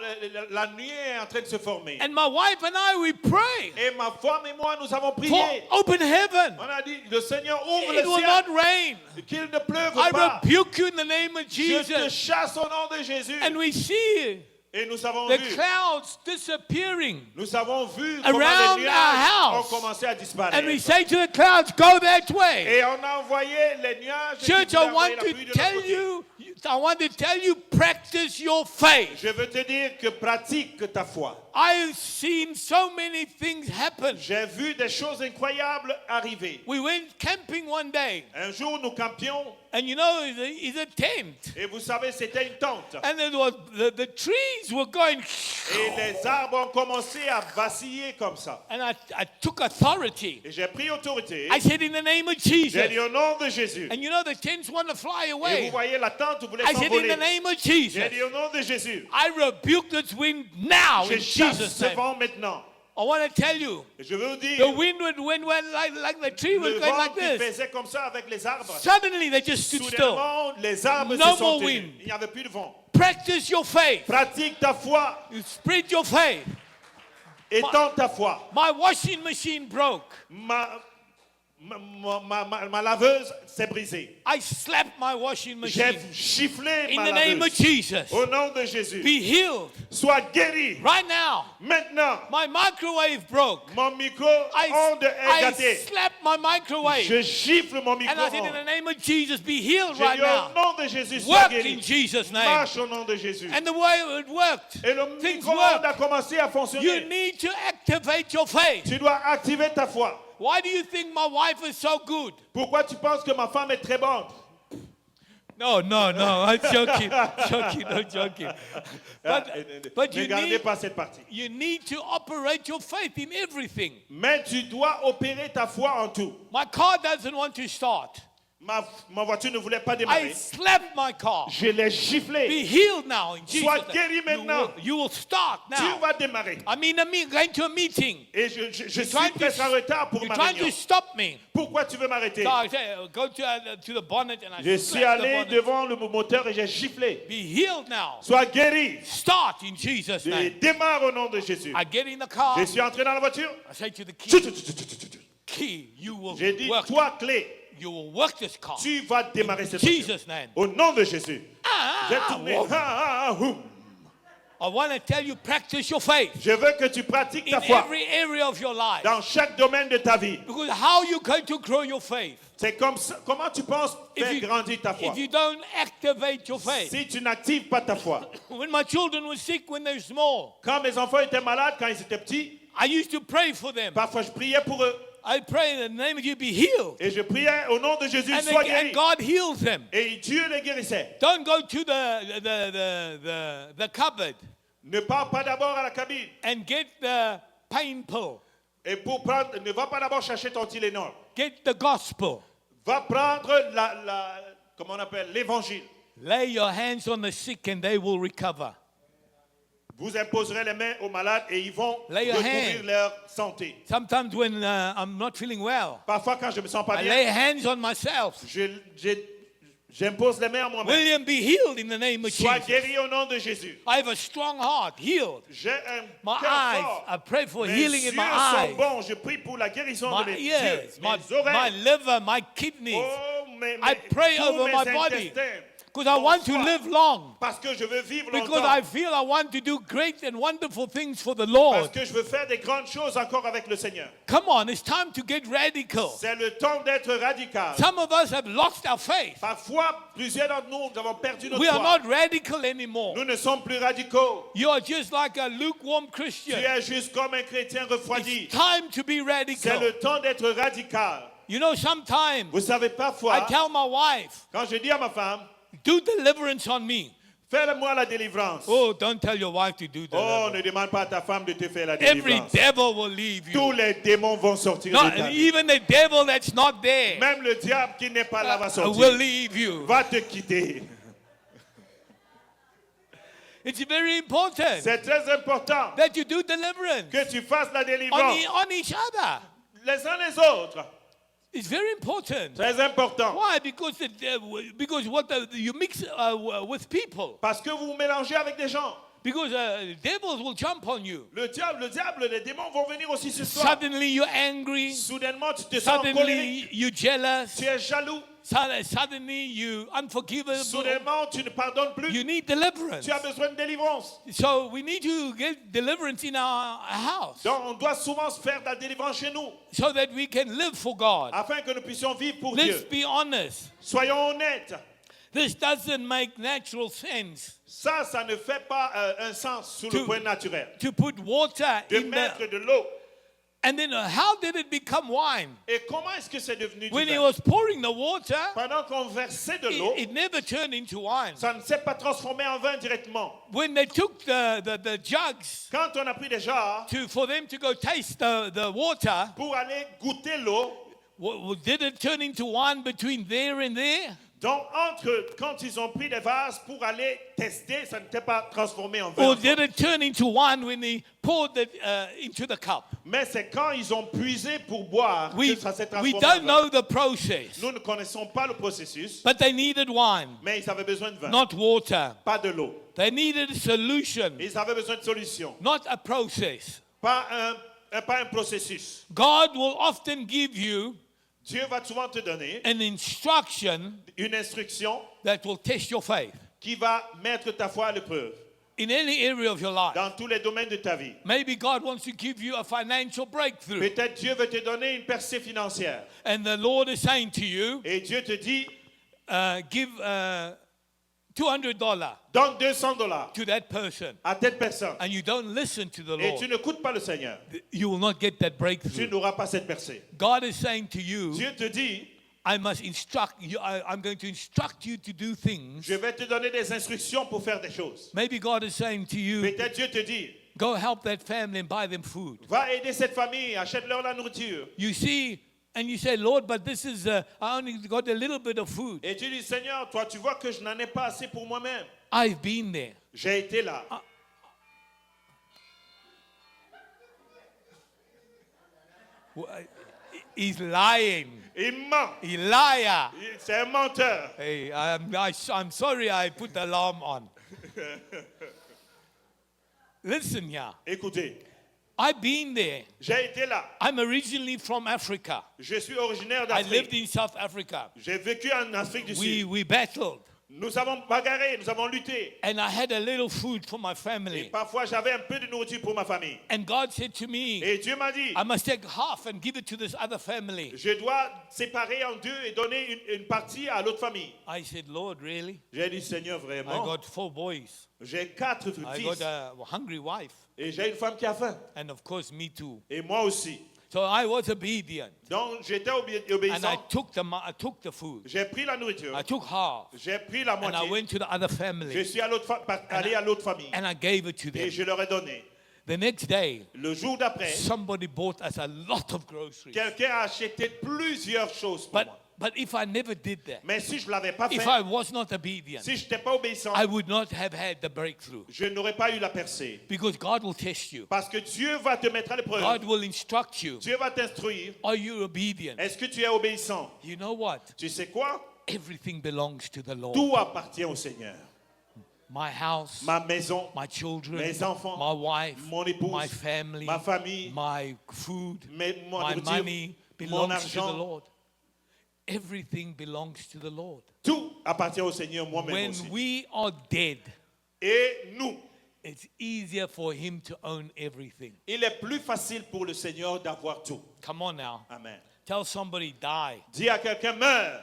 la nuit est en train de se former. And my wife and I, we pray Et ma femme et moi, nous avons for prié. open heaven. On a dit, le Seigneur ouvre It le will ciel, not rain. qu'il ne pleuve I pas. rebuke you in the name of Je te Jesus. chasse au nom de Jésus. And we see Et nous avons the vu, clouds disappearing. nous avons vu Around comment les nuages our ont house. commencé à disparaître. And we say to the clouds, go that way. Et on a envoyé les nuages. qui Church, voulaient I envoyer want la to pluie de l'autre tell côté. you, practice your faith. Je veux te dire que pratique ta foi. I've seen so many things happen. J'ai vu des choses incroyables arriver. We went camping one day, Un jour, nous campions and you know, it's a tent. et vous savez, c'était une tente. And it was, the trees were going, Et les arbres ont commencé à vaciller comme ça. and I took authority. Et j'ai pris autorité. I said, in the name of Jesus. J'ai dit au nom de Jésus. And you know, the tents want to fly Et vous away. voyez, la tente voulait I said, in the s'envoler. name of Jesus. J'ai dit au nom de Jésus. I rebuke this wind now Je in chasse Jesus' ce name. vent maintenant. I want to tell you, Et je veux vous dire, the wind went like the tree was le going vent like qui this. faisait comme ça avec les arbres. Suddenly, they just stood still. Soudainement, les arbres No se sont more tenus. wind. Il n'y avait plus de vent. Practice your faith. Pratique ta foi. You spread your faith. Étends ta foi. My washing machine broke. Ma laveuse s'est brisée. I slapped my washing J'ai machine. giflé In ma the name of laveuse. Jesus. Au nom de Jésus. Be healed. Sois guéri. Right now, Maintenant, my microwave broke. mon micro-ondes est I gâté. slapped my microwave. Je gifle mon And I said, in the micro-ondes. name of Jesus, be healed J'ai right dit au now. nom de Jésus, sois Work guéri. in Jesus' name. Marche au nom de Jésus. And the way it worked, Et le things micro-ondes a work. commencé à You fonctionner. need to activate your faith. Tu dois activer ta foi. Why do you think my wife is so good? Pourquoi tu penses que ma femme est très bonne? No, I'm joking. I'm joking. But Ne you gardez need, pas cette partie. you need to operate your faith in everything. Mais tu dois opérer ta foi en tout. My car doesn't want to start. Ma voiture ne voulait pas I démarrer. slapped my car. Je l'ai giflé. Be healed now in Jesus' Sois name. guéri maintenant. You will start Tu now. vas démarrer. I'm going to a meeting. Et je suis trying to- presque en retard pour You're ma trying réunion. to stop me. Pourquoi tu veux m'arrêter? So I say, go to the bonnet and I Je suis slapped the allé bonnet. devant le moteur et j'ai giflé. Be healed now. Sois guéri. Start in Jesus' Et name. démarre au nom de Jésus. I get in the car. Je suis entré dans la voiture. I say to the key, J'ai you will dit, work. toi clé, You will work this car. tu vas démarrer cette voiture. Jesus' name. Au nom de Jésus. J'ai Ah, tourné. whoa. Houm. I want to tell you, practice your faith Je veux que tu pratiques in ta foi every area of your life. dans chaque domaine de ta vie. Because how you going to grow your faith C'est comme ça. Comment tu penses faire grandir ta foi? if you don't activate your faith? Si tu n'actives pas ta foi. When my children were sick when they're small, Quand mes enfants étaient malades, quand ils étaient petits, I used to pray for them. parfois je priais pour eux. I pray in the name of you be healed. Et je priais au nom de Jésus, And, sois and guéri. God heals them. Et Dieu les guérissait. Don't go to the cupboard Ne pars pas d'abord à la cabine. and get the pain pill. Et pour prendre, ne va pas d'abord chercher ton Tylenol. Get the gospel. Va prendre comment on appelle, l'évangile. Lay your hands on the sick and they will recover. Vous imposerez les mains aux malades et ils vont Lay your recouvrir hand. leur santé. Sometimes when I'm not feeling well, Parfois, quand je me sens pas I bien, lay hands on myself. j'impose les mains à moi-même. William, be healed in the name of Sois Jesus. guéri au nom de Jésus. I have a strong heart, healed. J'ai un My cœur eyes, fort. I pray for Mes healing in yeux my sont eyes. bons. Je prie pour la guérison de My mes ears, yeux, my mes oreilles. liver, my kidneys. Oh, I pray tous over mes my body. intestins. Because I want to Bonsoir. live long. Parce que je veux vivre Because longtemps. I feel I want to do great and wonderful things for the Parce Lord. que je veux faire des grandes choses encore avec le Seigneur. Come on, it's time to get radical. C'est le temps d'être radical. Some of us have lost our faith. Parfois, plusieurs d'entre nous avons perdu notre We are foi. not radical anymore. Nous ne sommes plus radicaux. You are just like a lukewarm Tu Christian. es juste comme un chrétien refroidi. It's time to be C'est radical. le temps d'être radical. You know, sometimes Vous savez, I parfois, tell my wife, quand je dis à ma femme, do deliverance on me. fais-moi la délivrance. Oh, don't tell your wife to do Oh, deliverance. ne demande pas à ta femme de te faire la Every délivrance. devil will leave Tous you. les démons vont sortir No, de ta vie. even the devil that's not there Même le diable qui n'est pas là va will sortir. leave you. Va te quitter. It's very important C'est très important that you do deliverance que tu fasses la délivrance on each other. les uns les autres. It's very important. Très important. Why? Because you mix with people. Parce que vous vous mélangez avec des gens. Because devils will jump on you. Le diable, les démons vont venir aussi sur toi. Suddenly you're angry. Soudainement, tu te sens colérique. Suddenly you're jealous. Tu es jaloux. Suddenly you unforgivable. Soudainement, tu ne pardonnes plus. You need deliverance. Tu as besoin de délivrance. So we need to get deliverance in our house Donc, on doit souvent se faire de la délivrance chez nous, so that we can live for God. afin que nous puissions vivre pour Let's Dieu. be honest. Soyons honnêtes. This doesn't make natural sense Ça ne fait pas un sens sur le point naturel. to put water De in mettre the... de l'eau. And then how did it become wine? Et comment est-ce que c'est devenu du When he vin? was pouring the water, Pendant qu'on versait de l'eau, it never turned into wine. ça ne s'est pas transformé en vin directement. When they took the jugs Quand on a pris des jarres for them to go taste the water, pour aller goûter l'eau, did it turn into wine between there and there? donc quand ils ont pris des vases pour aller tester, ça n'était pas transformé en vin. Or did it turn into wine when they poured it into the cup? Mais c'est quand ils ont puisé pour boire We que ça s'est transformé don't en vin. know the process, Nous ne connaissons pas le processus, but they needed wine, mais ils avaient besoin de vin, not water. pas de l'eau. They needed a solution, Ils avaient besoin de solution, not a process. pas un processus. God will often give you Dieu va souvent te donner an instruction une instruction that will test your faith qui va mettre ta foi à l'épreuve in any area of your life. dans tous les domaines de ta vie. Maybe God wants to give you a financial breakthrough, Peut-être Dieu veut te donner une percée financière. and the Lord is saying to you, Et Dieu te dit, give $200 donne $200 to that person, à telle personne. and you don't listen to the Et tu Lord, n'écoutes pas le Seigneur. you will not get that Tu breakthrough. n'auras pas cette percée. God is saying to you, Dieu te dit, I must instruct you. I'm going to instruct you to do things. je vais te donner des instructions pour faire des choses. Maybe God is saying to you, Peut-être Dieu te dit, go help that family and buy them food. va aider cette famille, achète-leur la nourriture. You see, and you say, Lord, but this is, I only got a little bit of food. Et tu dis, Seigneur, toi tu vois que je n'en ai pas assez pour moi-même. I've been there. J'ai été là. He's lying. Il ment. He liar. C'est un menteur. Hey, I'm sorry I put the alarm on. Listen here. Écoutez, I've been there. j'ai été là. I'm originally from Africa. Je suis originaire I lived d'Afrique. in South Africa. J'ai vécu en Afrique du Sud. We battled. Nous avons bagarré, nous avons lutté. And I had a little food for my Et family. parfois, j'avais un peu de nourriture pour ma famille. And God said to me, Et Dieu m'a dit, I must take half and give it to this other family. je dois séparer en deux et donner une partie à l'autre famille. I said, Lord, really? J'ai dit, Seigneur, I vraiment, got 4 boys. j'ai 4 I fils got a hungry wife. et j'ai une femme qui a faim. And of course, me too. Et moi aussi. So I was obedient. Donc, j'étais And I obéissant. took the food. J'ai pris la nourriture. I took half. J'ai pris la And I moitié. went to the other Je family. suis allé à l'autre famille. And I gave it to Et them. je leur ai donné. The next day, Le jour d'après, somebody bought us a lot of groceries. quelqu'un a acheté plusieurs choses pour moi. But if I never did that, Mais si je ne l'avais pas if fait, I was not obedient, si je n'étais pas obéissant, I would not have had the breakthrough. je n'aurais pas eu la percée. Because God will test you. Parce que Dieu va te mettre à l'épreuve. God will instruct you. Dieu va t'instruire. Are you obedient? Est-ce que tu es obéissant? You know what? Tu sais quoi? Everything belongs to the Lord. Tout appartient au Seigneur. My house, Ma maison, my children, mes enfants, my wife, mon épouse, my family, ma famille, my food, ma my nourriture, money mon belongs to the argent. Lord. everything belongs to the Lord. Tout appartient au Seigneur, moi-même When aussi. we are dead, Et nous, it's easier for him to own everything. il est plus facile pour le Seigneur d'avoir tout. Come on now. Amen. Tell somebody, die. Dis à quelqu'un, meurs.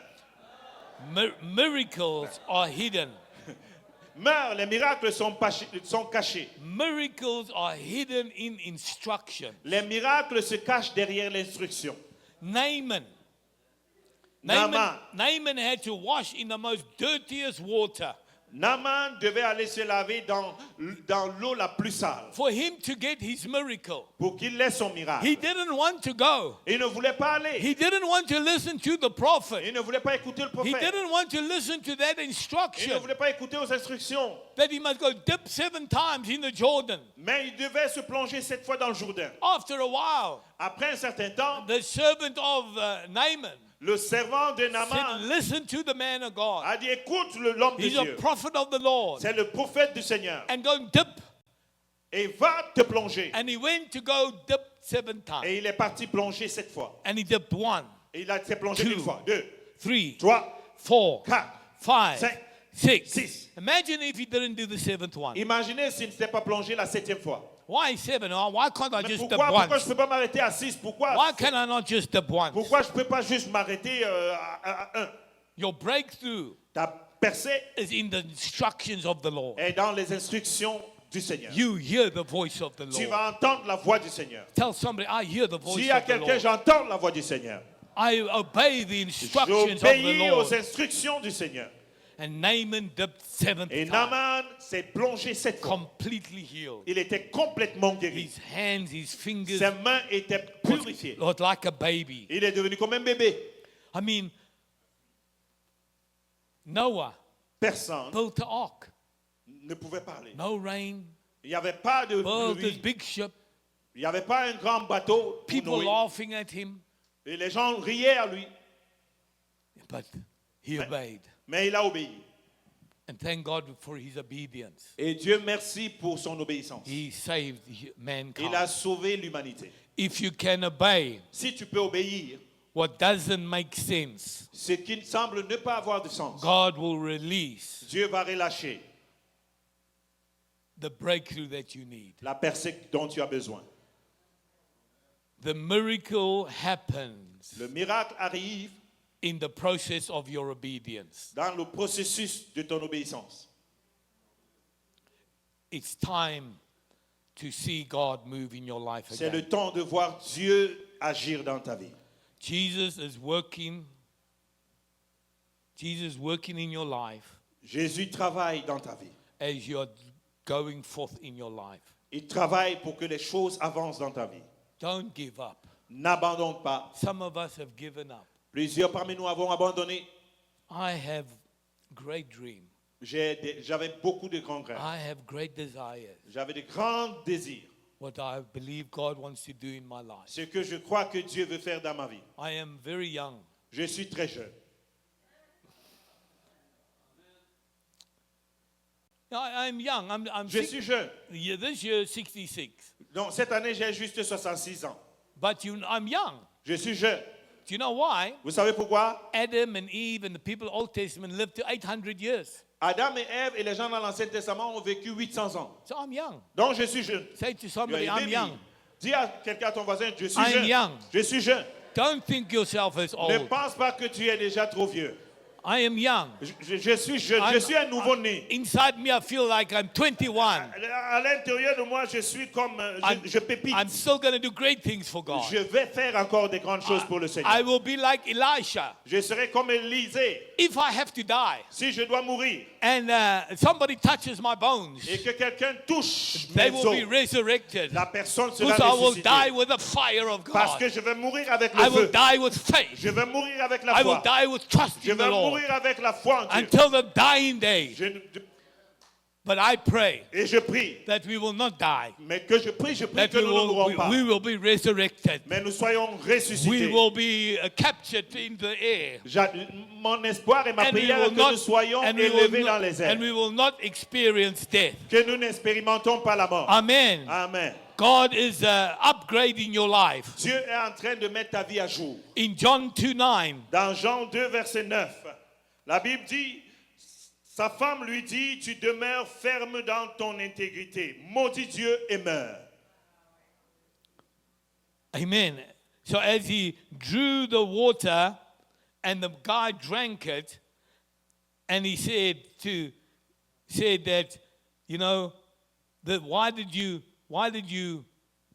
Miracles are hidden. Meurs, les miracles sont cachés. Miracles are hidden in instruction. Les miracles se cachent derrière l'instruction. Naaman had to wash in the most dirtiest water Naaman devait aller se laver dans l'eau la plus sale for him to get his miracle. pour qu'il ait son miracle. He didn't want to go. Il ne voulait pas aller. He didn't want to listen to the prophet. Il ne voulait pas écouter le He prophète. didn't want to listen to that Il ne instruction voulait pas écouter aux instructions. that he must go dip 7 times in the Jordan. Mais il devait se plonger 7 fois dans le Jourdain. After a while, Après un certain temps, the servant of Naaman le servant de said, Naaman listen to the man of God. a dit, écoute l'homme de He's a Dieu. prophet of the Lord. C'est le prophète du Seigneur. And go dip. Et va te plonger. And he went to go dip 7 times. Et il est parti plonger 7 fois. And he dipped 1, Et il s'est plongé 2, une fois, 2, 3, 3, 4, 4. 5, Cinq, 6. six. Imagine if he didn't do the 7th one. Imaginez s'il ne s'était pas plongé la 7e fois. Why 7? Why can't I Mais just dip pourquoi je once? ne peux pas m'arrêter à 6? Why Pourquoi can I not just dip once? je ne peux pas juste m'arrêter à 1? Your breakthrough Ta percée is in the instructions of the Lord. est dans les instructions du Seigneur. You hear the voice of the Tu Lord. vas entendre la voix du Seigneur. Tell somebody, I hear the voice Dis à of the quelqu'un, Lord. j'entends la voix du Seigneur. I obey the instructions of the J'obéis aux Lord. instructions du Seigneur. And Naaman dipped 7th Et time, Naaman s'est plongé 7 fois. completely healed. Il était complètement guéri. His hands, his fingers, Ses mains étaient purifiées. looked like a baby. Il est devenu comme un bébé. I mean, Noah Personne built an ark. ne pouvait parler. No rain, Il n'y avait pas de built this pluie. big ship. Il n'y avait pas un grand bateau pour People Noé. laughing at him, Et les gens riaient à lui. but he obeyed. Mais il a obéi. And thank God for his obedience. Et Dieu merci pour son obéissance. He saved Il a mankind. sauvé l'humanité. If you can obey Si tu peux obéir, what doesn't make sense, ce qui semble ne pas avoir de sens, God will release Dieu va relâcher the breakthrough that you need. la percée dont tu as besoin. The miracle happens Le miracle arrive in the process of your obedience. dans le processus de ton obéissance. It's time to see God move in your life C'est le again. temps de voir Dieu agir dans ta vie. Jesus is working in your life Jésus travaille dans ta vie. as you're going forth in your life. Il travaille pour que les choses avancent dans ta vie. Don't give up. N'abandonne pas. Some of us have given up. Plusieurs parmi nous avons abandonné. I have great dreams. J'avais beaucoup de grands rêves. I have great desires. J'avais de grands désirs. What I believe God wants to do in my life. Ce que je crois que Dieu veut faire dans ma vie. I am very young. Je suis très jeune. I'm young. I'm Je suis jeune. this year 66. Donc cette année, j'ai juste 66 ans. But I'm young. Je suis jeune. Do you know why? Vous savez pourquoi? Adam and Eve and the people of the Old Testament lived to 800 years. Adam et Ève et les gens dans l'Ancien Testament ont vécu 800 ans. So I'm young. Donc je suis jeune. Say to You are somebody, a I'm baby. young. Dis à quelqu'un, à ton voisin, je suis I'm jeune. young. Je suis jeune. Don't think yourself as Ne old. pense pas que tu es déjà trop vieux. I am young. Je suis jeune. Je suis un nouveau-né. Inside me, I feel like I'm 21. À l'intérieur de moi, je suis comme... je pépite. I'm still going to do great things for God. Je vais faire encore des grandes choses pour le Seigneur. I will be like Elisha. Je serai comme Élisée. If I have to die Si je dois mourir and somebody touches my bones, et que quelqu'un touche they mes will be os, resurrected. la personne sera Because I will ressuscitée. die with the fire of Parce God. que je vais mourir avec I le will feu. die with faith. Je vais mourir avec la I will foi. die with trust Je in the vais Lord. mourir avec la foi en Dieu. Until the dying day. Je- But I pray Et je prie, that we will not die, mais que je prie that que nous ne mourrons pas. we will be resurrected. Mais nous soyons We ressuscités. will be captured in the air. Mon espoir et ma And we prière will est que nous soyons élevés dans les airs. and we will not experience death. Que nous n'expérimentons pas la mort. Amen. Amen. God is upgrading your life. Dieu est en train de mettre ta vie à jour. In John 2:9, Dans Jean 2, verset 9, la Bible dit, sa femme lui dit, tu demeures ferme dans ton intégrité. Maudis Dieu et meurs. amen. So as he drew the water and the guy drank it, and he said that, you know, that why did you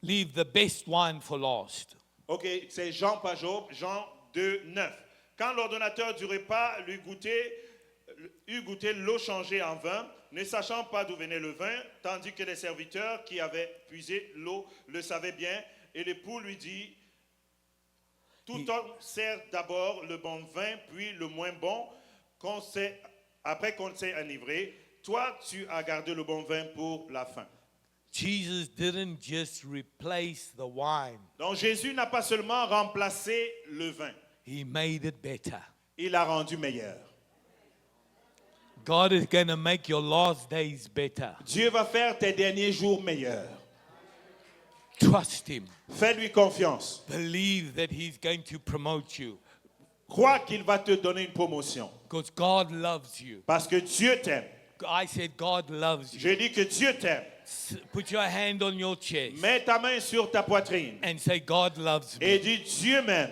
leave the best wine for last? Ok, c'est Jean, pas Job, Jean 2, 9. Quand l'ordonnateur du repas eut goûté l'eau changée en vin, ne sachant pas d'où venait le vin, tandis que les serviteurs qui avaient puisé l'eau le savaient bien, et l'époux lui dit, tout homme sert d'abord le bon vin, puis le moins bon, après qu'on s'est enivré. Toi, tu as gardé le bon vin pour la fin. Jesus didn't just replace the wine. Donc Jésus n'a pas seulement remplacé le vin, He made it better. il l'a rendu meilleur. God is going to make your last days better. Dieu va faire tes derniers jours meilleurs. Trust Him. Fais-lui confiance. Believe that He's going to promote you. Crois qu'il va te donner une promotion. Because God loves you. Parce que Dieu t'aime. I said God loves you. Je dis que Dieu t'aime. Put your hand on your chest Mets ta main sur ta poitrine and say, God loves me. et dis Dieu m'aime.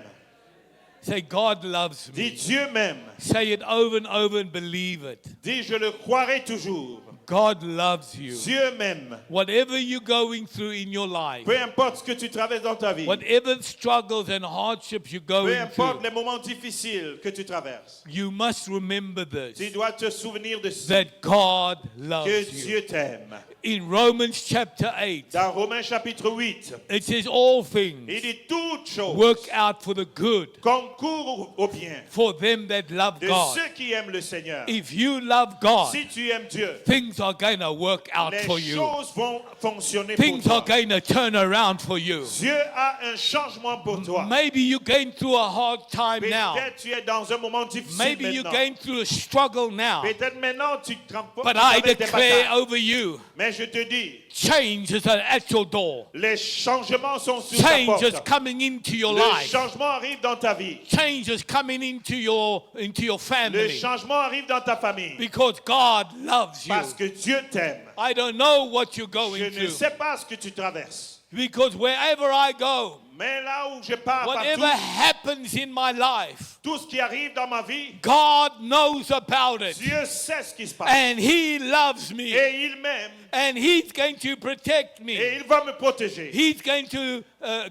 Say, God loves me. Dis Dieu m'aime. Say it over and over and believe it. Dis je le croirai toujours. God loves you. Dieu m'aime. Whatever you're going through in your life, Peu importe ce que tu traverses dans ta vie. whatever struggles and hardships you're Peu going importe through, les moments difficiles que tu traverses. you must remember Tu this, dois te souvenir de ce that God que loves you. Dieu t'aime. In Romans chapter 8, Dans Romains chapitre 8, it says all il things dit toutes choses work out for the good concourent au bien for them that love de God. ceux qui aiment le Seigneur. If you love God, Si tu aimes Dieu, things are going to work out les for you. choses vont fonctionner pour Things are toi. going to turn around for you. Dieu a un changement pour toi. Maybe you're going through a hard time now. Peut-être tu es dans un moment difficile Maybe you're maintenant. going through a struggle now. Peut-être maintenant tu te transportes But I avec des declare batailles. over you, Mais je te dis, change is at your door. les changements sont sur ta Change is porte. coming into your Le life. changement arrive dans ta vie. Change is coming into your Le family. changement arrive dans ta famille. Because God loves you. Parce que Dieu t'aime. I don't know what you're Je going ne through. sais pas ce que tu traverses. Because wherever I go, Mais là où je pars whatever partout, happens in my life, tout ce qui arrive dans ma vie, God knows about it. Dieu sait ce qui se passe. And He loves me. Et il m'aime. And He's going to protect Et me. il va me protéger. He's going to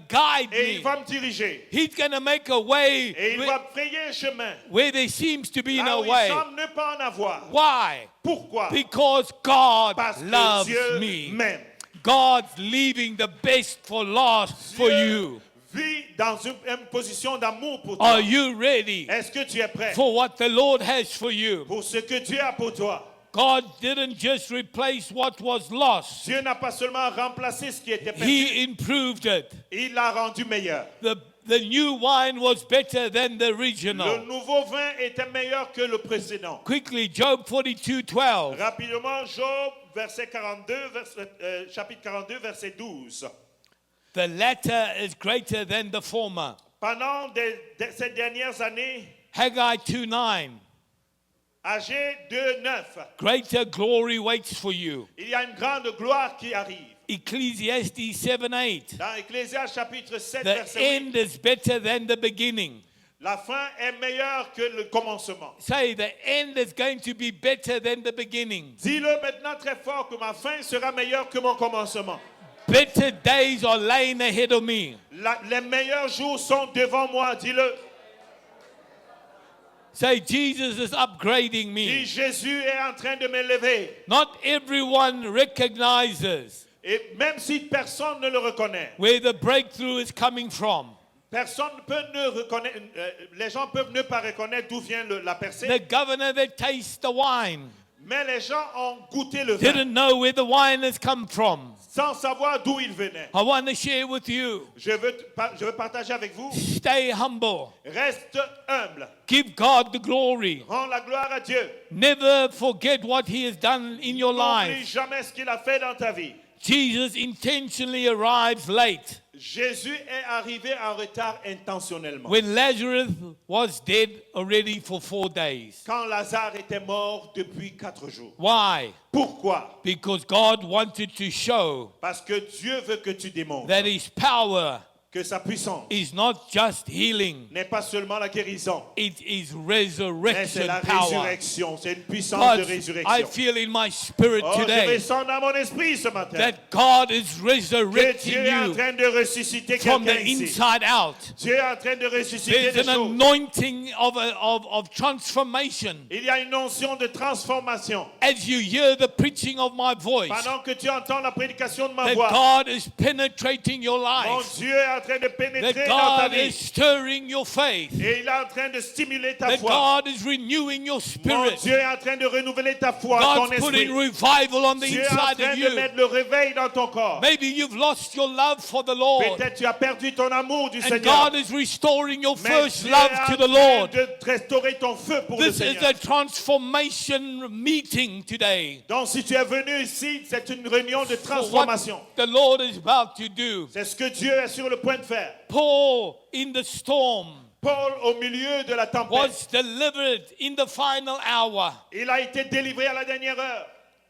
guide Et il me. va me diriger. He's going to make a way Et il va frayer un chemin. where there seems to be Là no où il way. semble ne pas en avoir. Why? Pourquoi? Because God Parce que loves Dieu me. m'aime. God's leaving the best for last for Dieu you. vit dans une position d'amour pour toi. Are you ready Est-ce que tu es prêt for what the Lord has for you? pour ce que Dieu a pour toi? God didn't just replace what was lost. Dieu n'a pas seulement remplacé ce qui était perdu, He improved it. il l'a rendu meilleur. The new wine was better than the Le original. nouveau vin était meilleur que le précédent. Quickly, Job 42:12. Rapidement, Job, chapitre 42, verset 12. The latter is greater than the former. Pendant ces dernières années, Haggai 2:9. Agé 2:9, Greater glory waits for you. il y a une grande gloire qui arrive. Ecclesiastes 7:8. Dans Ecclésiaste chapitre 7, The verset 8, end is better than the beginning. la fin est meilleure que le commencement. Say the end is going to be better than the beginning. Dis-le maintenant très fort que ma fin sera meilleure que mon commencement. Better days are laying ahead of me. Les meilleurs jours sont devant moi, dis-le. Say Jesus is upgrading Dis, me. Jésus est en train de m'élever. Not everyone recognizes Et même si personne ne le reconnaît, where the breakthrough is coming from. personne peut ne reconnaître, les gens peuvent ne pas reconnaître d'où vient la percée. The governor that tastes the wine, Mais les gens ont goûté le vin didn't know where the wine has come from. sans savoir d'où il venait. I want to share with you. Je veux partager avec vous. Stay humble. Reste humble. Give God the glory. Rends la gloire à Dieu. Never forget what He has done in your N'oublie life. jamais ce qu'il a fait dans ta vie. Jesus intentionally arrives late. Jésus est arrivé en retard intentionnellement. When Lazarus was dead already for 4 days. Quand Lazare était mort depuis 4 jours. Why? Pourquoi? Because God wanted to show Parce que Dieu veut que tu démontres that His power que sa puissance is not just healing, n'est pas seulement la guérison, it is mais c'est resurrection la power. résurrection. C'est une puissance de But I résurrection. feel in my spirit Oh, je today ressens dans mon esprit ce matin that God is que resurrecting Dieu est en you train de ressusciter from the quelqu'un ici. inside out. Dieu est en train de ressusciter There's des an choses. anointing of transformation. Il y a une notion de transformation. As you hear the preaching of my voice, Pendant que tu entends la prédication de ma that voix, God is penetrating your mon life, Dieu est en train de pénétrer that dans ta God is vie. stirring your faith, Et il est en train de stimuler ta that foi. God is renewing your Mon spirit. Dieu est en train de renouveler ta foi, ton God's esprit. putting revival on the Dieu est en inside train of de you. mettre le réveil dans ton corps. Maybe you've lost your love for the Lord, Peut-être tu as perdu ton amour du and Seigneur. God is restoring your Mais first Dieu love est to en the train Lord. de restaurer ton feu pour le This is Seigneur. a transformation meeting today. Donc si tu es venu ici, c'est une réunion de For what transformation. the Lord is about to do. C'est ce que Dieu est sur le point de faire. Paul in the storm Paul, au milieu de la tempête, was delivered in the final hour. il a été délivré à la dernière heure.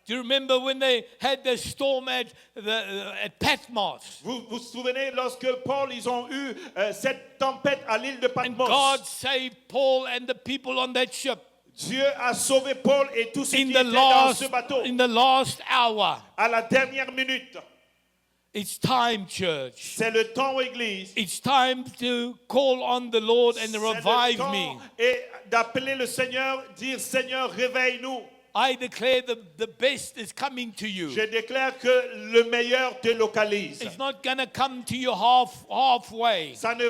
Do you remember when they had the storm at Patmos? Vous vous souvenez lorsque Paul, ils ont eu cette tempête à l'île de And Patmos. God saved Paul and the people on that ship Dieu a sauvé Paul et tous ceux qui in étaient the dans ce bateau in the last hour. à la dernière minute. It's time, church. C'est le temps, Église. It's time to call on the Lord and C'est le revive temps me. et d'appeler le Seigneur, dire Seigneur, réveille-nous. I declare the best is coming to you. Je déclare que le meilleur te localise. It's not going to come to you halfway, Ça ne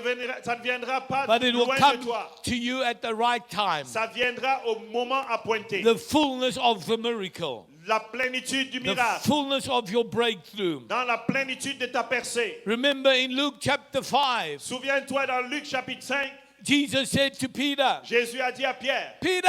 viendra pas but it will loin de come toi. to you at the right time. Ça viendra au moment appointé. The fullness of the miracle, La plénitude du the miracle. fullness of your breakthrough. Dans la plénitude de ta percée. Remember in Luke chapter 5, Souviens-toi dans Luc chapitre 5, Jesus said to Peter, Jésus a dit à Pierre, Peter,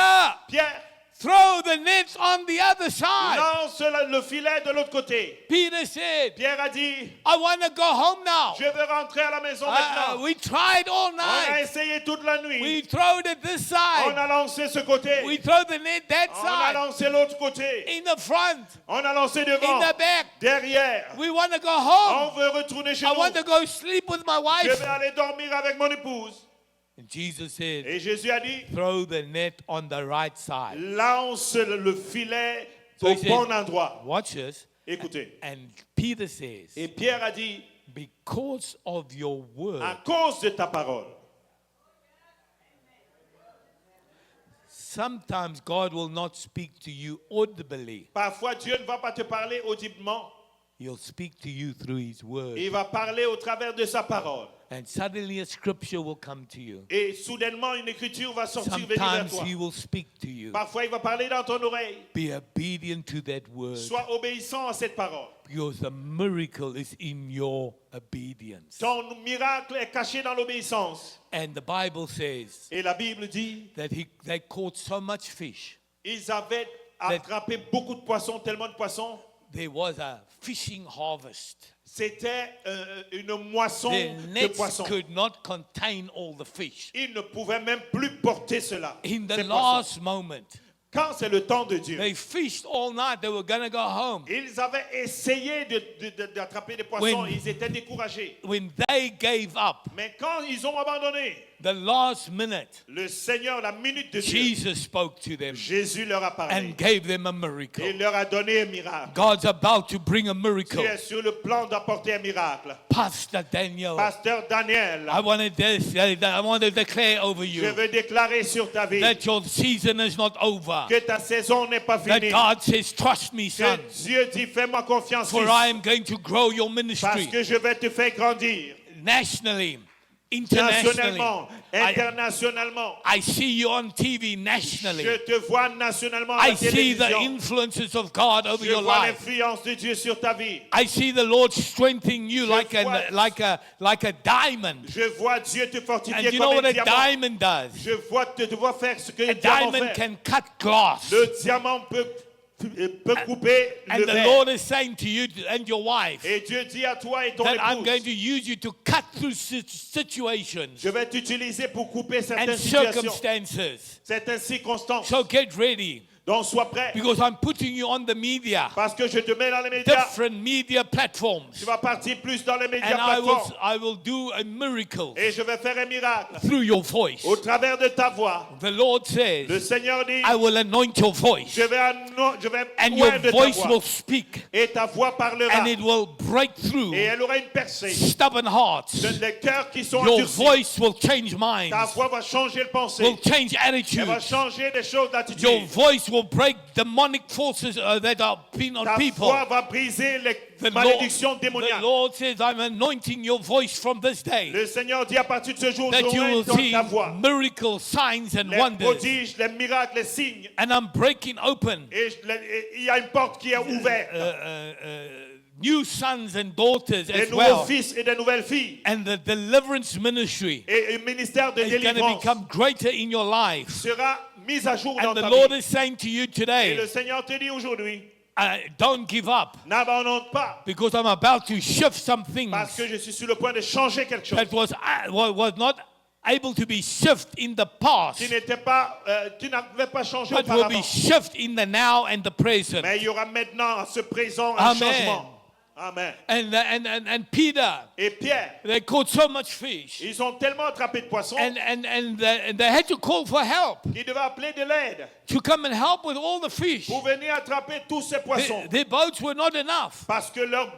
Pierre, throw the nets on the other side. lance le filet de l'autre côté. Peter said, Pierre a dit, I want to go home now. je veux rentrer à la maison maintenant. We tried all On a night. essayé toute la nuit. We throwed it this On side. a lancé ce côté. We throw the net that On a side. lancé l'autre côté. In the front, On a lancé in devant. the back. Derrière. We want to go home. On veut retourner chez I nous. want to go sleep with my Je wife. vais aller dormir avec mon épouse. And Jesus said, Et Jésus a dit, throw the net on the right side. lance le filet So au he said- bon endroit. Watch this. Écoutez. And Peter says, Et Pierre a dit, because of your word, à cause de ta parole. sometimes God will not speak to you audibly. Parfois, Dieu ne va pas te parler audiblement. He'll speak to you through his word. Il va parler au travers de sa parole. And suddenly a scripture will come to you. Et soudainement, une écriture va sortir venir vers Sometimes toi. he will speak to you. Parfois, il va parler dans ton oreille. Be obedient to that word, Sois obéissant à cette parole. because the miracle is in your obedience. Ton miracle est caché dans l'obéissance. And the Bible says Et la Bible dit, that they caught so much fish. ils avaient attrapé beaucoup de poissons, tellement de poissons. There was a fishing harvest. C'était une moisson The de nets poissons. could not contain all the fish. Ils ne pouvaient même plus porter cela. In the ces poissons. last moment, Quand c'est le temps de Dieu, they fished all night. They were going to go home. ils avaient essayé d'attraper des poissons. When- Ils étaient découragés. When they gave up, Mais quand ils ont abandonné, the last minute, le Seigneur, la minute de Dieu, Jesus spoke to them Jésus leur a parlé. and gave them a Et miracle. il leur a donné un miracle. God's about to bring a Tu miracle. es sur le plan d'apporter un miracle. Pastor Daniel, Pasteur Daniel, I want to declare over je you veux déclarer sur ta vie that your season is not over. que ta saison n'est pas That finie. God says, trust me, son, Que Dieu dit, fais-moi confiance, for fils, I am going to grow your parce ministry que je vais te faire grandir nationally, internationally. nationalement, internationalement. I see you on TV nationally. Je te vois nationalement à I la see the télévision. influences of God over Je your vois life. l'influence de Dieu sur ta vie. I see the Lord strengthening you like vois- a diamond. Je vois Dieu te And fortifier you know comme what un a diamant. diamond does? Je vois te vois faire ce que A le diamant diamond fait. can cut glass. Le diamant peut couper And le the verre. Lord is saying to you and your wife Et Dieu dit à toi et ton that I'm going épouse, to use you to cut through situations je vais t'utiliser pour couper and certaines situations, circumstances. certaines circonstances. So get ready, Donc sois prêt, because I'm putting you on the media, parce que je te mets dans les médias. different media platforms, Tu vas partir plus dans les médias and plateformes. I will do a miracle Et je vais faire un miracle through your voice. au travers de ta voix. The Lord Le says, Seigneur dit, I will anoint your voice, je vais and your oindre ta voice voix. will speak, Et ta voix parlera. and it will break through Et elle aura une percée. stubborn hearts. Les cœurs qui sont Your endurcis. voice will change minds, Ta voix va changer le pensée. will change Elle va attitudes. changer des choses Your d'attitude. voice will break demonic forces that are being on Ta people. voix va briser les The malédictions the démoniaques. Lord says, I'm anointing your voice from this day, Le Seigneur dit à partir de ce jour, that you will j'aurai see ta voix. miracles, signs, and Les wonders. prodiges, les miracles, les signes. And I'm breaking open Et il y a une porte qui est ouverte. new sons and daughters Des as nouveaux well. fils et des nouvelles filles. And the deliverance ministry Et un ministère de is going to délivrance become greater in your life. sera mis à jour dans And the ta Lord vie. is saying to you Et today, le Seigneur te dit aujourd'hui, don't give up, n'abandonne pas. because I'm about to shift some things Parce que je suis sur le point de changer quelque chose. that was not able to be shifted in the past, Tu n'avais pas changé but will be auparavant. shifted in the now and the present. Mais il y aura maintenant, à ce présent, un Amen. changement. Amen. And Peter, Et Pierre, they caught so much fish, ils ont tellement attrapé de poissons and they had to call for help qu'ils devaient appeler de l'aide to come and help with all the fish. pour venir attraper tous ces poissons. Their boats were not enough. Parce que leur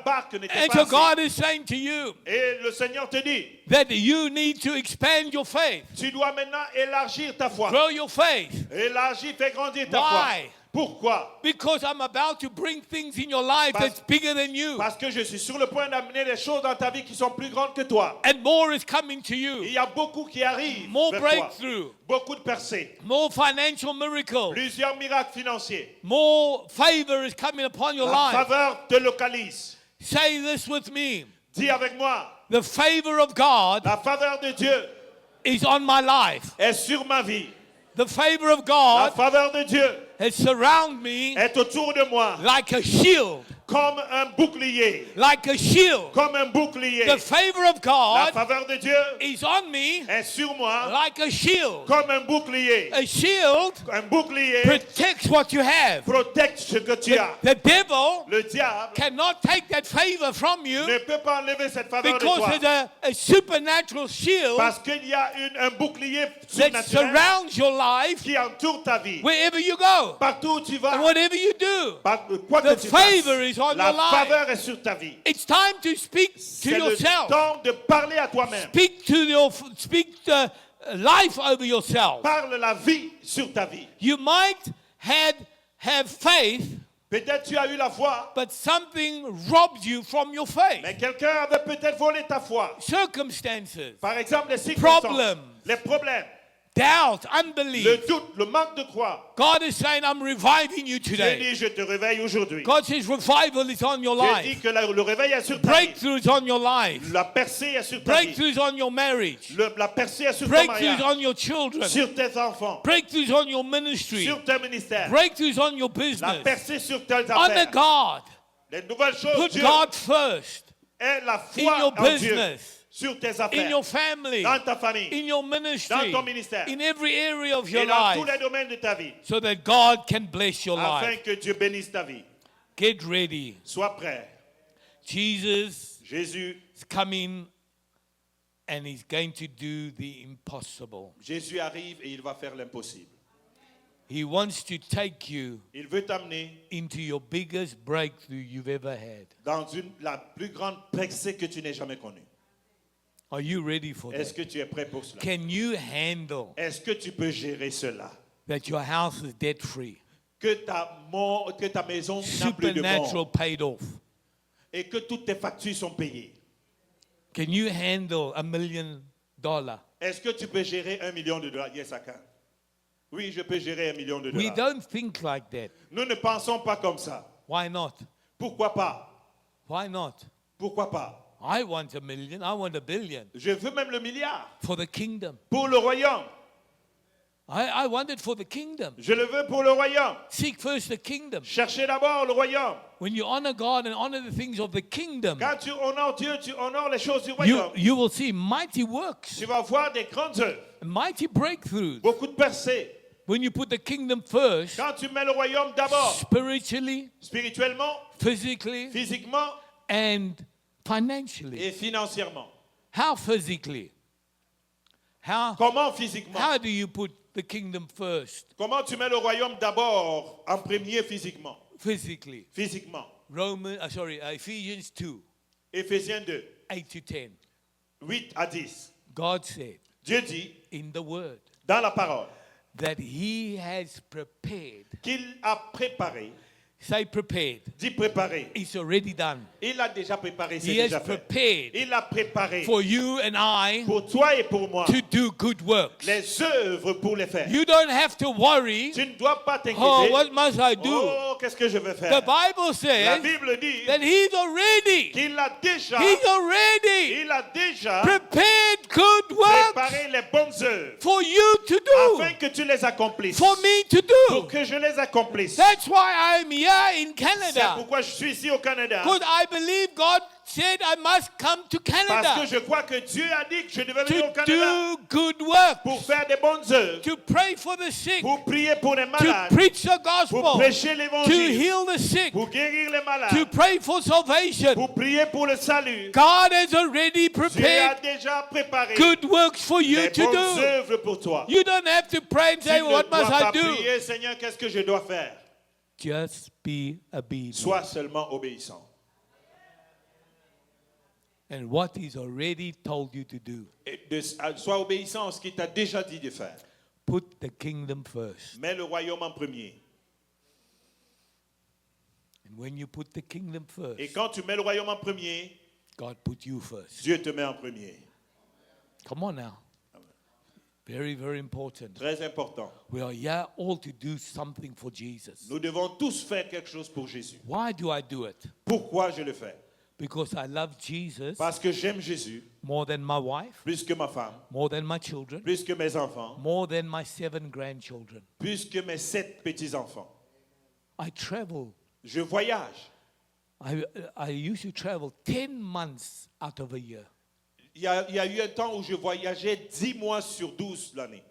barque n'était And pas so assez. God is saying to you Et le Seigneur te dit, that you need to expand your faith, tu dois maintenant élargir ta foi. grow your faith, Élargir, fais grandir ta Why? foi. Pourquoi? because I'm about to bring things in your life that's bigger than you, Parce que je suis sur le point d'amener des choses dans ta vie qui sont plus grandes que toi. and more is coming to Il you. y a beaucoup qui arrivent More vers toi. breakthrough, Beaucoup de percées. more financial miracles, Plusieurs miracles financiers. more favor is coming upon your La life. faveur te localise. Say this with me. Dis avec moi, The favor of God la faveur de Dieu is on my life. est sur ma vie. The favor of La God faveur de Dieu has surrounded me est autour de moi like a shield, comme un bouclier. like a shield. Comme un bouclier. The favor of La God faveur de Dieu is on me est sur moi like a shield. comme un bouclier. A shield Un bouclier protects what you have. protège ce que tu as. The devil Le diable cannot take that favor from you ne peut pas enlever cette faveur de because toi. there's a supernatural shield Parce qu'il y a un bouclier that surnaturel surrounds your life qui entoure ta vie. wherever you go Partout où tu vas, and whatever you do. quoi The que tu favor fasses, is on la your life. faveur est sur ta vie. It's time to speak to C'est le yourself. temps de parler à toi-même. Speak the life over yourself. Parle la vie sur ta vie. You might have faith, Peut-être tu as eu la foi, but something robbed you from your faith. mais quelqu'un avait peut-être volé ta foi. Circumstances, Par exemple, les circonstances, Problems. les problèmes, doubt, le unbelief. doute, le manque de foi. God is saying, I'm reviving you Dieu today. dit, je te réveille aujourd'hui. God says revival is on your Dieu dit life. que le réveil est sur ta vie. Breakthrough is on your life. La percée est sur ta vie. Breakthrough is on your marriage. La percée est sur ton Breakthrough is mariage, on your children. sur tes enfants, Breakthrough is on your ministry. sur tes ministères. Breakthrough is on your La business. percée sur tes Honor affaires. God. Les nouvelles choses, Put Dieu God first est la in foi your en Dieu business, sur tes in affaires, your family, dans ta famille, in your ministry, dans ton ministère, in every area of your et dans tous life, les domaines de ta vie, so that God can bless your afin life. que Dieu bénisse ta vie. Get ready. Sois prêt. Jesus Jésus is coming and he's going to do the impossible. Jésus arrive et il va faire l'impossible. He wants to take you Il veut t'amener into your biggest breakthrough you've ever had. dans la plus grande percée que tu n'aies jamais connue. Are you ready for Est-ce that? que tu es prêt pour cela? Can you handle Est-ce que tu peux gérer cela? that your house is debt free? Que ta maison n'a plus de Supernatural mort paid off. et que toutes tes factures sont payées. Can you handle $1 million? Est-ce que tu peux gérer $1 million? Yes, I can. Oui, je peux gérer $1 million. We don't think like that. Nous ne pensons pas comme ça. Why not? Pourquoi pas? Why not? Pourquoi pas? I want $1 million. I want $1 billion Je veux même le milliard for the kingdom. pour le royaume. I want it for the kingdom. Je le veux pour le royaume. Seek first the kingdom. Cherchez d'abord le royaume. When you honor God and honor the things of the kingdom, Quand tu honores Dieu, tu honores les choses du royaume. you will see mighty works, Tu vas voir des grandes œuvres, mighty breakthroughs. beaucoup de percées. When you put the kingdom first, Quand tu mets le royaume d'abord, spiritually, spirituellement, physically, physiquement and financially. et financièrement. How physically? Comment physiquement? How do you put the kingdom first? Comment tu mets le royaume d'abord en premier physiquement? Physically. Physiquement. Ephesians 2, Éphésiens 2, 8 to 10. 8 à 10. God said Dieu dit in the word dans la parole that he has prepared. qu'il a préparé. Say prepared. Dit préparé. It's already done. Il a déjà préparé, c'est He has déjà fait. prepared Il a préparé for you and I pour toi et pour moi to do good works. les œuvres pour les faire. You don't have to worry. Tu ne dois pas Oh, t'inquiéter. what must I do? Oh, qu'est-ce que je vais The faire? Bible La says Bible dit that he's already qu'il a déjà prepared good works préparé les bonnes œuvres for you to do, afin que tu les accomplisses. for me to Pour do. que je les accomplisse. That's why I'm here in C'est Canada. pourquoi je suis ici au Canada. Because I believe God said I must come to Parce que Canada je crois que Dieu a dit que je devais venir au to Canada do good work, pour faire des bonnes œuvres, to pray for the sick, pour prier pour les to malades, preach the pour gospel, prêcher to l'évangile, heal the sick, pour guérir les to malades, pray for salvation. pour prier pour le salut. God has already Dieu a prepared déjà préparé good works for you les to bonnes do. œuvres pour toi. You don't have to pray and Tu say, ne what dois must I pas do? prier, Seigneur, qu'est-ce que je dois faire? Just be obedient. Sois seulement obéissant. And what He's already told you to do. Sois obéissant à ce qu'il t'a déjà dit de faire. Put the kingdom first. Mets le royaume en premier. And when you put the kingdom first, Et quand tu mets le royaume en premier, God put you first. Dieu te met en premier. Come on now. Very, very important. Très important. We are here all to do something for Jesus. Nous devons tous faire quelque chose pour Jésus. Why do I do it? Pourquoi je le fais? Because I love Jesus Parce que j'aime Jésus more than my wife, plus que ma femme, more than my children, plus que mes enfants, more than my 7 grandchildren. plus que mes 7 petits-enfants. I travel. Je voyage. I used to travel 10 months out of a year Il y a eu un temps où je voyageais 10 mois sur 12 l'année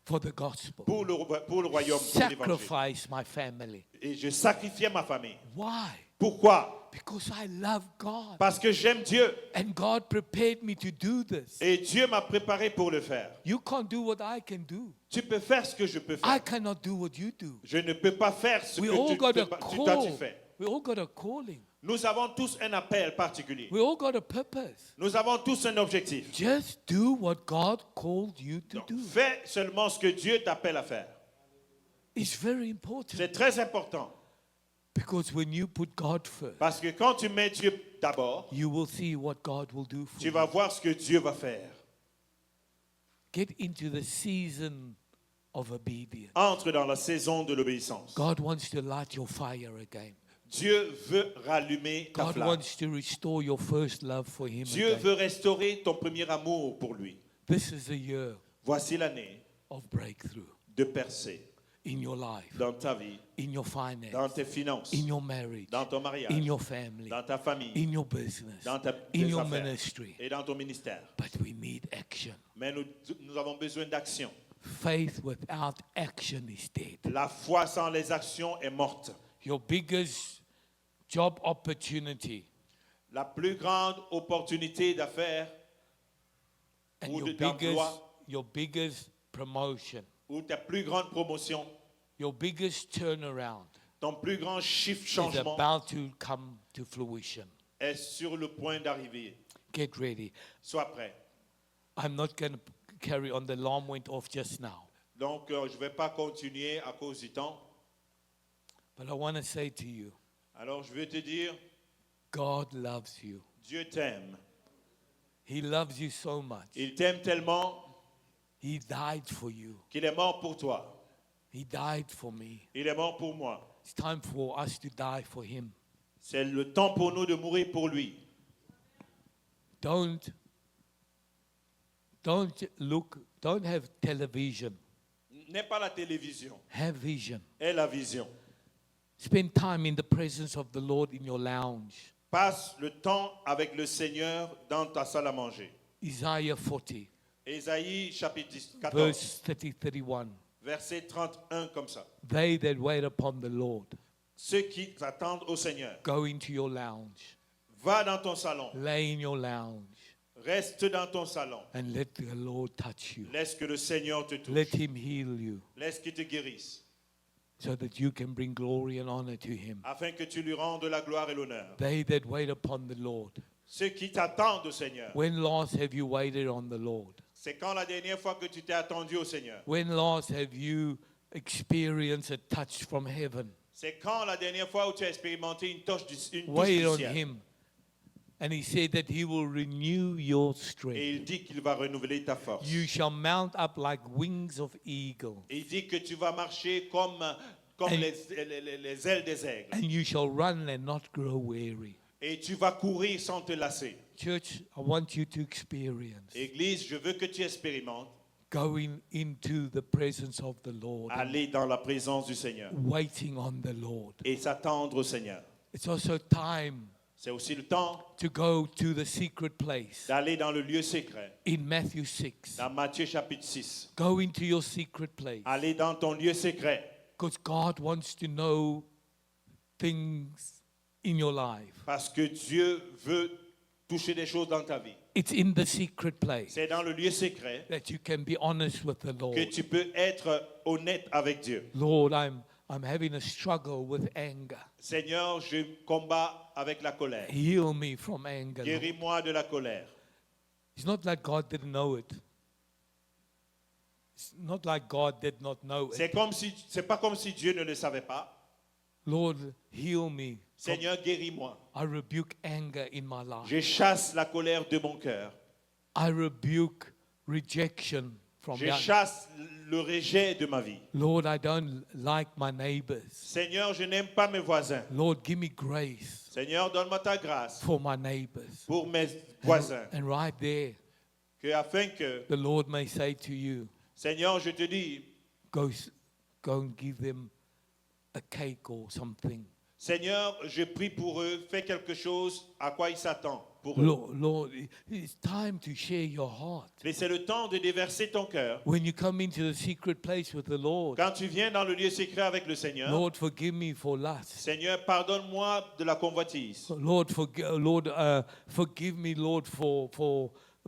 for the gospel. pour le royaume, pour l'évangile. Sacrifice my family. Et je sacrifiais ma famille. Why? Pourquoi? Because I love God. Parce que j'aime Dieu. And God prepared me to do this. Et Dieu m'a préparé pour le faire. You can't do what I can do. Tu peux faire ce que je peux I faire. cannot do what you do. Je ne peux pas faire ce We que all got a tu call. fais. We all got a calling. Nous avons tous un appel particulier. We all got a purpose. Nous avons tous un objectif. Just do what God called you to Donc, do. fais seulement ce que Dieu t'appelle à faire. It's very important. C'est très important. Because when you put God first, Parce que quand tu mets Dieu d'abord, you will see what God will do for tu you. vas voir ce que Dieu va faire. Get into the season of obedience. Entre dans la saison de l'obéissance. God wants to light your fire again. Dieu veut rallumer ta God flamme. wants to restore your first love for Him Dieu again. veut restaurer ton premier amour pour lui. This is a year Voici l'année of breakthrough de percée in your life, dans ta vie, in your dans finance, tes finances, in your marriage, dans ton mariage, in your family, dans ta famille, in your business, dans in tes your affaires ministry. et dans ton ministère. But we need action. Mais nous avons besoin d'action. Faith without action is dead. La foi sans les actions est morte. Your biggest job opportunity La plus grande opportunité d'affaires and ou your d'emploi biggest promotion, ou ta plus grande promotion, your biggest turnaround ton plus grand chiffre is changement about to come to fruition. est sur le point d'arriver. Get ready. Sois prêt. I'm not going to carry on. The alarm went off just now. Donc, je ne vais pas continuer à cause du temps. But I want to say to you, Alors, je veux te dire, God loves you. Dieu t'aime. He loves you so much. Il t'aime tellement He died for you. qu'il est mort pour toi. He died for me. Il est mort pour moi. It's time for us to die for him. C'est le temps pour nous de mourir pour lui. Don't have television. N'aie pas la télévision, Have vision. aie la vision. Spend time in the presence of the Lord in your lounge. Passe le temps avec le Seigneur dans ta salle à manger. Isaiah 40, Ésaïe chapitre 14, verse 31. verset 31 comme ça. They that wait upon the Lord, Ceux qui attendent au Seigneur, go into your lounge. va dans ton salon, Lay in your lounge reste dans ton salon. and let the Lord touch you. Laisse que le Seigneur te Let touche. him heal you Laisse qu'il te guérisse, so that you can bring glory and honor to him. afin que tu lui rendes la gloire et l'honneur. They that wait upon the Lord. Ceux qui t'attendent au Seigneur. When last have you waited on the Lord? C'est quand la dernière fois que tu t'es attendu au Seigneur? When last have you experienced a touch from heaven? C'est quand la dernière fois où tu as expérimenté une touche du Wait on ciel? him. And he said that he will renew your Et strength. il dit qu'il va renouveler ta force. You shall mount up like wings of eagle, Et il dit que tu vas marcher comme And- les ailes des aigles. and you shall run and not grow weary. Et tu vas courir sans te lasser. Church, I want you to experience Église, je veux que tu expérimentes going into the presence of the Lord, and aller dans la présence du Seigneur waiting on the Lord. et s'attendre au Seigneur. It's also time C'est aussi le temps to go to the secret place d'aller dans le lieu secret. in Matthew 6. Dans Matthieu chapitre 6. Go into your secret place Aller dans ton lieu secret. because God wants to know things in your life. Parce que Dieu veut toucher des choses dans ta vie. It's in the secret place C'est dans le lieu secret that you can be honest with the Lord. que tu peux être honnête avec Dieu. Lord, I'm having a struggle with anger. Seigneur, je combats avec la colère. Heal me from anger. Lord. Guéris-moi de la colère. It's not like God didn't know it. It's not like God did not know it. C'est pas comme si Dieu ne le savait pas. Lord, heal me. Seigneur, guéris-moi. I rebuke anger in my life. Je chasse la colère de mon cœur. I rebuke rejection from Je you. chasse le rejet de ma vie. Lord, I don't like my neighbors. Seigneur, je n'aime pas mes voisins. Lord, give me grace Seigneur, donne-moi ta grâce for my neighbors. pour mes voisins. And right there, Afin que, the Lord may say to you, Seigneur, je te dis, go and give them a cake or something. Seigneur, je prie pour eux, fais quelque chose à quoi ils s'attendent pour eux. Lord, it's time to share your heart. Mais c'est le temps de déverser ton cœur. When you come into the secret place with the Lord, Quand tu viens dans le lieu secret avec le Seigneur, Lord, forgive me for lust. Seigneur, pardonne-moi de la convoitise. Lord, forgive me, Lord, for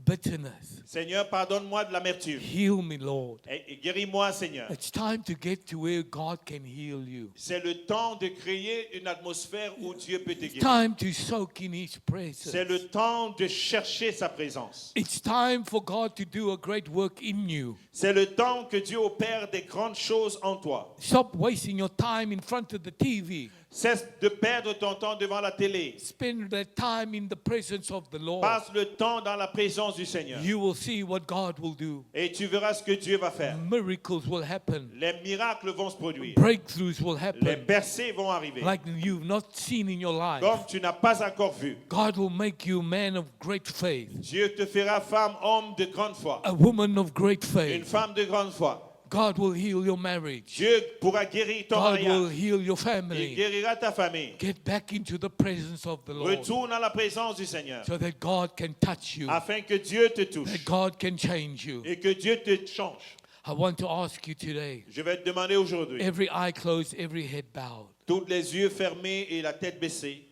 bitterness. Seigneur, pardonne-moi de l'amertume. Heal me, Lord. Et guéris-moi, Seigneur. It's time to get to where God can heal you. C'est le temps de créer une atmosphère où Dieu peut te It's guérir. time to soak in His C'est le presence. temps de chercher sa présence. It's time for God to do a great work in you. C'est le temps que Dieu opère des grandes choses en toi. Stop wasting your time in front of the TV. Cesse de perdre ton temps devant la télé. Spend that time in the presence of the Lord. Passe le temps dans la présence du Seigneur. You will see what God will do. Et tu verras ce que Dieu va faire. Miracles will happen. Les miracles vont se produire. Breakthroughs will Les happen percées vont arriver. like you've not seen in your life. Comme tu n'as pas encore vu. God will make you a man of great faith, Dieu te fera femme, homme de grande foi. a woman of great Une faith. femme de grande foi. God will heal your marriage. Dieu pourra guérir ton God will mariage. heal your Il family. guérira ta famille. Get back into the presence of the Lord Retourne à la présence du Seigneur. so that God can touch you, Afin que Dieu te touche. that God can change you. Et que Dieu te change. I want to ask you today, Je vais te demander aujourd'hui. every eye closed, every head bowed. Tous les yeux fermés et la tête baissée.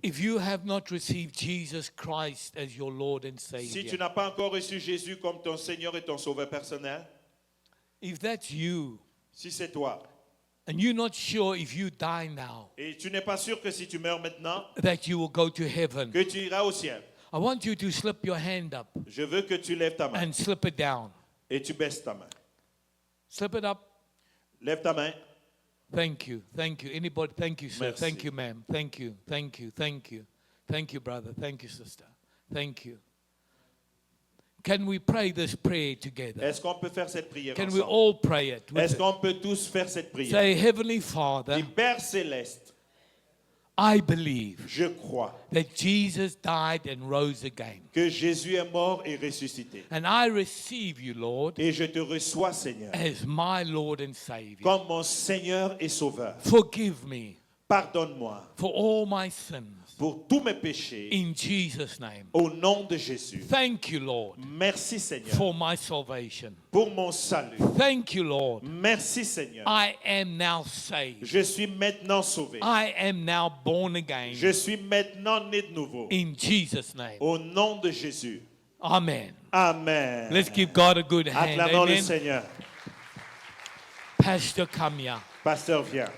If you have not received Jesus Christ as your Lord and Si tu Savior, n'as pas encore reçu Jésus comme ton Seigneur et ton Sauveur personnel, if that's you, si c'est toi, and you're not sure if you die now, et tu n'es pas sûr que si tu meurs maintenant, that you will go to heaven, que tu iras au ciel, I want you to slip your hand up je veux que tu lèves ta main and slip it down. et tu baisses ta main. Slip it up. Lève ta main. Thank you. Thank you. Anybody? Thank you, sir. Merci. Thank you, ma'am. Thank you. Thank you. Thank you. Thank you, brother. Thank you, sister. Thank you. Can we pray this prayer together? Est-ce qu'on peut faire cette prière Can we ensemble? all pray it? with Est-ce it? qu'on peut tous faire cette prière? Say, Heavenly Father, Dis, Père céleste, I believe je crois that Jesus died and rose again. que Jésus est mort et ressuscité. And I receive you, Lord, Et je te reçois, Seigneur, as my Lord and Savior. comme mon Seigneur et Sauveur. Forgive me Pardonne-moi for all my sins. pour tous mes péchés. In Jesus' name. Au nom de Jésus. Thank you, Lord, Merci, Seigneur, for my salvation. pour mon salut. Thank you, Lord. Merci, Seigneur. I am now saved. Je suis maintenant sauvé. I am now born again. Je suis maintenant né de nouveau. In Jesus' name. Au nom de Jésus. Amen. Amen. Let's give God a good hand. Acclamons le Amen. Seigneur. Pastor Kamya. Pasteur, viens.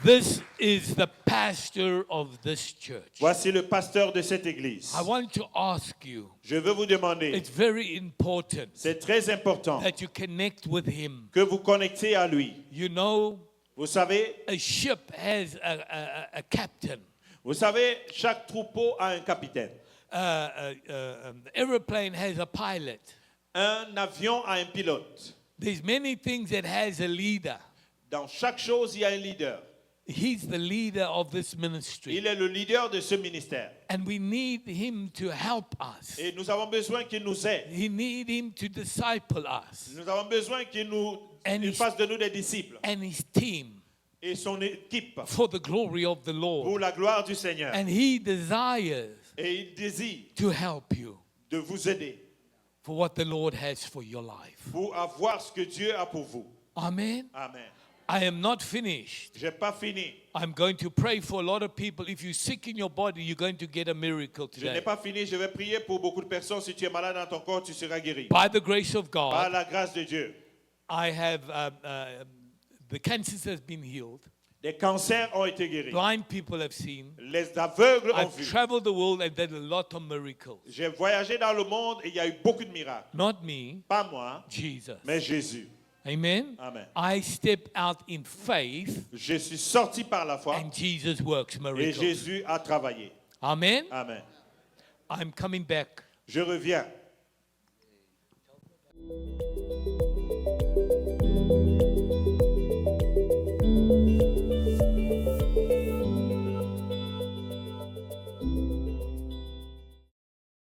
This is the pastor of this church. Voici le pasteur de cette église. I want to ask you, Je veux vous demander, it's very important c'est très important that you connect with him. que vous connectez à lui. You know, Vous savez, a ship has a captain. vous savez, chaque troupeau a un capitaine. The airplane has a pilot. Un avion a un pilote. There's many things that has a leader. Dans chaque chose, il y a un leader. He's the leader of this ministry. Il est le leader de ce ministère. And we need him to help us. Et nous avons besoin qu'il nous aide. We need him to disciple us. Nous avons besoin qu'il And il his- fasse de nous des disciples. And his team Et son équipe for the glory of the Lord. pour la gloire du Seigneur. And he desires Et il désire to help you de vous aider for what the Lord has for your life. pour avoir ce que Dieu a pour vous. Amen. Amen. I am not finished. Je n'ai pas fini. I'm going to pray for a lot of people. If you're sick in your body, you're going to get a miracle Je n'ai today. pas fini. Je vais prier pour beaucoup de personnes. Si tu es malade dans ton corps, tu seras guéri. By the grace of Par God, la grâce de Dieu. I have the cancers has been healed. Des cancers ont été guéris. Blind people have seen. Les aveugles ont I've vu. traveled the world and done a lot of miracles. J'ai voyagé dans le monde et il y a eu beaucoup de miracles. Not me, Pas moi, Jesus. mais Jésus. Amen. Amen. I step out in faith Je suis sorti par la foi and Jesus works et miracles. Jésus a travaillé. Amen. Amen. I'm coming back. Je reviens.